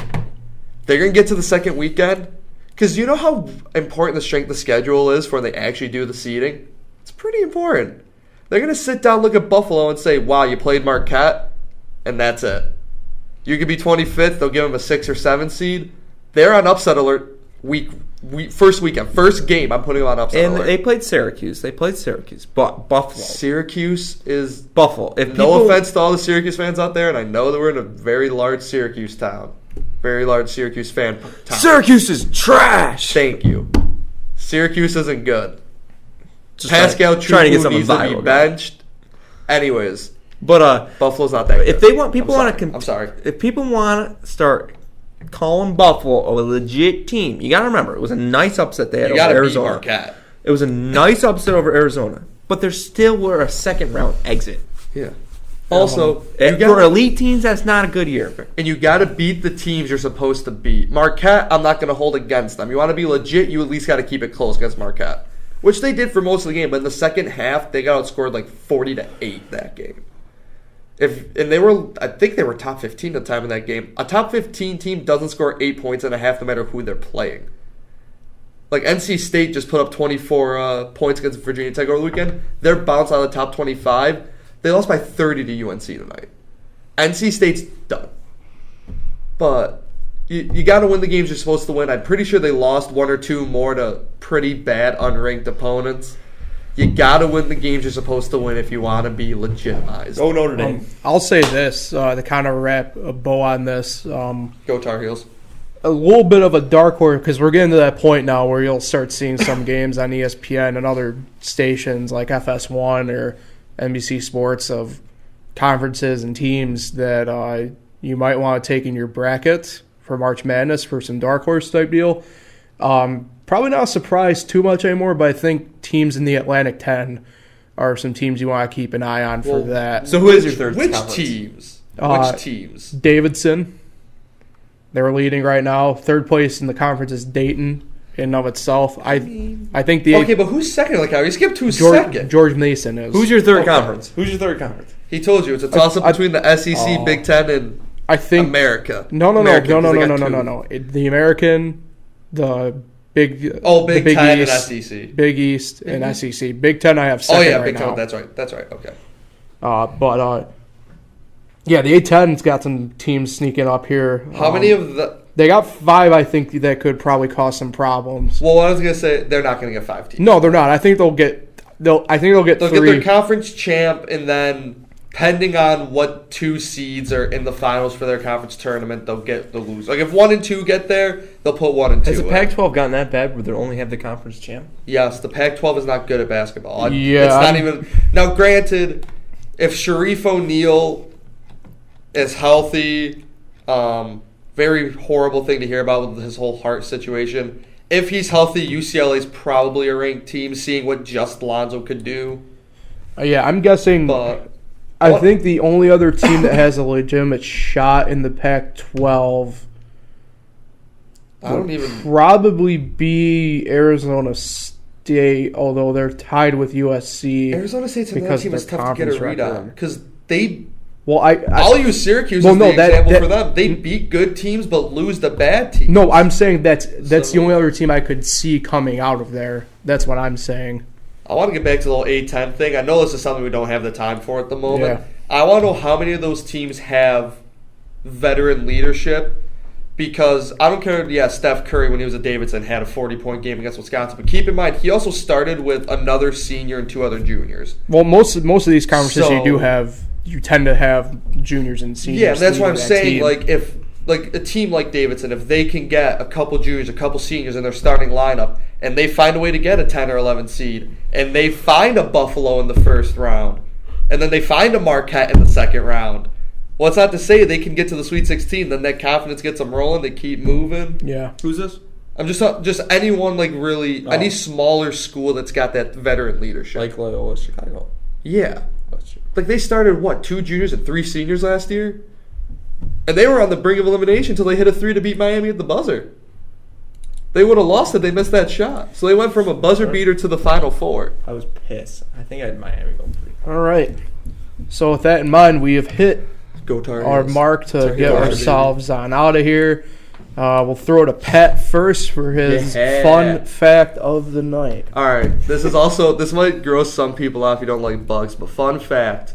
They're going to get to the second weekend. Because you know how important the strength of schedule is for when they actually do the seeding? It's pretty important. They're going to sit down, look at Buffalo, and say, wow, you played Marquette, and that's it. You could be 25th. They'll give them a 6 or 7 seed. They're on upset alert first weekend. First game, I'm putting them on upset alert. And they played Syracuse. But Buffalo. Syracuse is... Buffalo. No offense to all the Syracuse fans out there, and I know that we're in a very large Syracuse town. Very large Syracuse fan town. Syracuse is trash. Thank you. Syracuse isn't good. Just Pascal trying to get needs to be benched. Anyways, but Buffalo's not that good. If they want people I'm sorry. If people want to start calling Buffalo a legit team, you got to remember it was a nice upset they had over Arizona. Marquette. It was a nice upset over Arizona, but there still were a second round exit. Yeah. Also, for elite teams, that's not a good year. And you got to beat the teams you're supposed to beat. Marquette, I'm not going to hold against them. You want to be legit, you at least got to keep it close against Marquette, which they did for most of the game. But in the second half, they got outscored like 40-8 that game. I think they were top 15 at the time in that game. A top 15 team doesn't score 8 points in a half no matter who they're playing. Like NC State just put up 24 points against Virginia Tech over the weekend. They're bounced out of the top 25. They lost by 30 to UNC tonight. NC State's done. But you got to win the games you're supposed to win. I'm pretty sure they lost 1 or 2 more to pretty bad unranked opponents. You got to win the games you're supposed to win if you want to be legitimized. Go Notre Dame. I'll say this to kind of wrap a bow on this. Go Tar Heels. A little bit of a dark horse because we're getting to that point now where you'll start seeing some games on ESPN and other stations like FS1 or NBC Sports of conferences and teams that you might want to take in your bracket for March Madness for some dark horse type deal. Probably not a surprise too much anymore, but I think teams in the Atlantic 10 are some teams you want to keep an eye on for that. So who is your third conference? Which teams? Davidson. They're leading right now. Third place in the conference is Dayton in and of itself. I think the... Okay, but who's second? Like how you skipped who's second? George Mason is. Who's your third conference? Who's your third conference? He told you. It's a toss-up between the SEC, Big Ten, and America. No. The American, the Big Big the Big Ten East, and SEC. Big East and SEC. Big Ten I have second right Big now. Ten. That's right. Okay. Yeah, the A-10's got some teams sneaking up here. How many of the... They got 5, I think, that could probably cause some problems. Well, I was going to say, they're not going to get 5 teams. No, they're not. I think they'll get 3. They'll get their conference champ, and then, depending on what 2 seeds are in the finals for their conference tournament, they'll get the loser. Like, if 1 and 2 get there, they'll put 1 and 2 Has the Pac-12 gotten that bad where they only have the conference champ? Yes, the Pac-12 is not good at basketball. Yeah. It's not even... Now, granted... if Sharif O'Neal is healthy, very horrible thing to hear about with his whole heart situation. If he's healthy, UCLA is probably a ranked team, seeing what just Lonzo could do. Yeah, I'm guessing. But I think the only other team that has a legitimate shot in the Pac-12 probably be Arizona State, although they're tied with USC. Arizona State's another team that's tough to get a read on because they. Well, I'll use Syracuse as the example for them. They beat good teams but lose the bad teams. No, I'm saying that's the only other team I could see coming out of there. That's what I'm saying. I want to get back to the whole A-10 thing. I know this is something we don't have the time for at the moment. Yeah. I want to know how many of those teams have veteran leadership because I don't care, Steph Curry when he was at Davidson had a 40-point game against Wisconsin. But keep in mind, he also started with another senior and 2 other juniors. Well, most of these conversations you tend to have juniors and seniors. Yeah, that's what I'm saying. Team. If a team like Davidson, if they can get a couple juniors, a couple seniors in their starting lineup, and they find a way to get a 10 or 11 seed, and they find a Buffalo in the first round, and then they find a Marquette in the second round, well, it's not to say they can get to the Sweet 16. Then that confidence gets them rolling. They keep moving. Yeah. Who's this? I'm just anyone any smaller school that's got that veteran leadership. Like Loyola Chicago. Yeah. Like they started 2 juniors and 3 seniors last year, and they were on the brink of elimination until they hit a 3 to beat Miami at the buzzer. They would have lost it. They missed that shot, so they went from a buzzer beater to the Final Four. I was pissed. I think I had Miami going 3. All right. So with that in mind, we have hit our mark to get ourselves on out of here. We'll throw it to Pat first for his fun fact of the night. All right. This might gross some people out if you don't like bugs, but fun fact.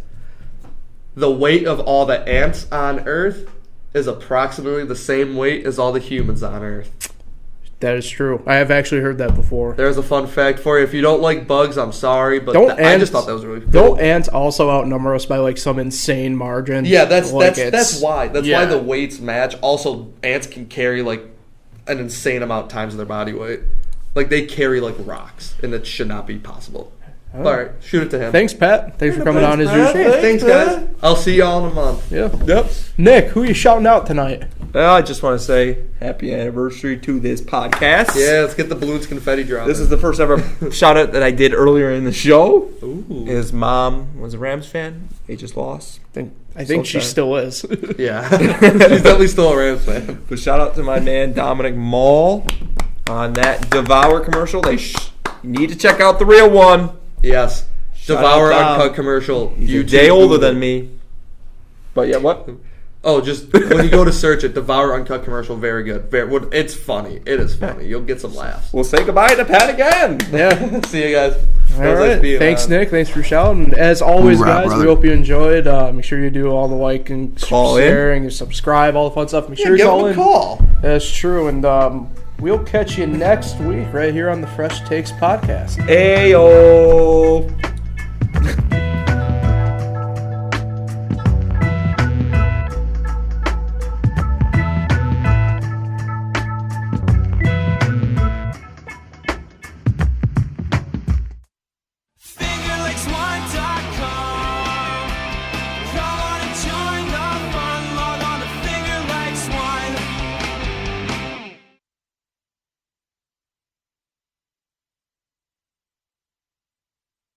The weight of all the ants on Earth is approximately the same weight as all the humans on Earth. That is true. I have actually heard that before. There's a fun fact for you. If you don't like bugs, I'm sorry, but I just thought that was really cool. Don't ants also outnumber us by some insane margin? Yeah, that's why. That's why the weights match. Also, ants can carry an insane amount of times of their body weight. They carry rocks, and it should not be possible. All right, shoot it to him. Thanks, Pat. Thanks for coming on as usual. Thanks, guys. I'll see y'all in a month. Yeah. Yep. Nick, who are you shouting out tonight? Well, I just want to say happy anniversary to this podcast. Yeah, let's get the balloons confetti dropping. This is the first ever shout out that I did earlier in the show. Ooh. His mom was a Rams fan. They just lost. I think she still is. Yeah. She's definitely still a Rams fan. But shout out to my man Dominic Mall on that Devour commercial. You need to check out the real one. Yes. Devour Uncut commercial. He's a day older than me. But yeah, what? Oh, just when you go to search it, Devour Uncut commercial, very good. It's funny. It is funny. You'll get some laughs. We'll say goodbye to Pat again. Yeah. See you guys. All right. Thanks, Nick. Thanks for shouting. As always, guys, we hope you enjoyed. Make sure you do all the liking, sharing, and subscribe, all the fun stuff. Make sure you call in. Call. That's true. And we'll catch you next week right here on the Fresh Takes podcast. Ayo.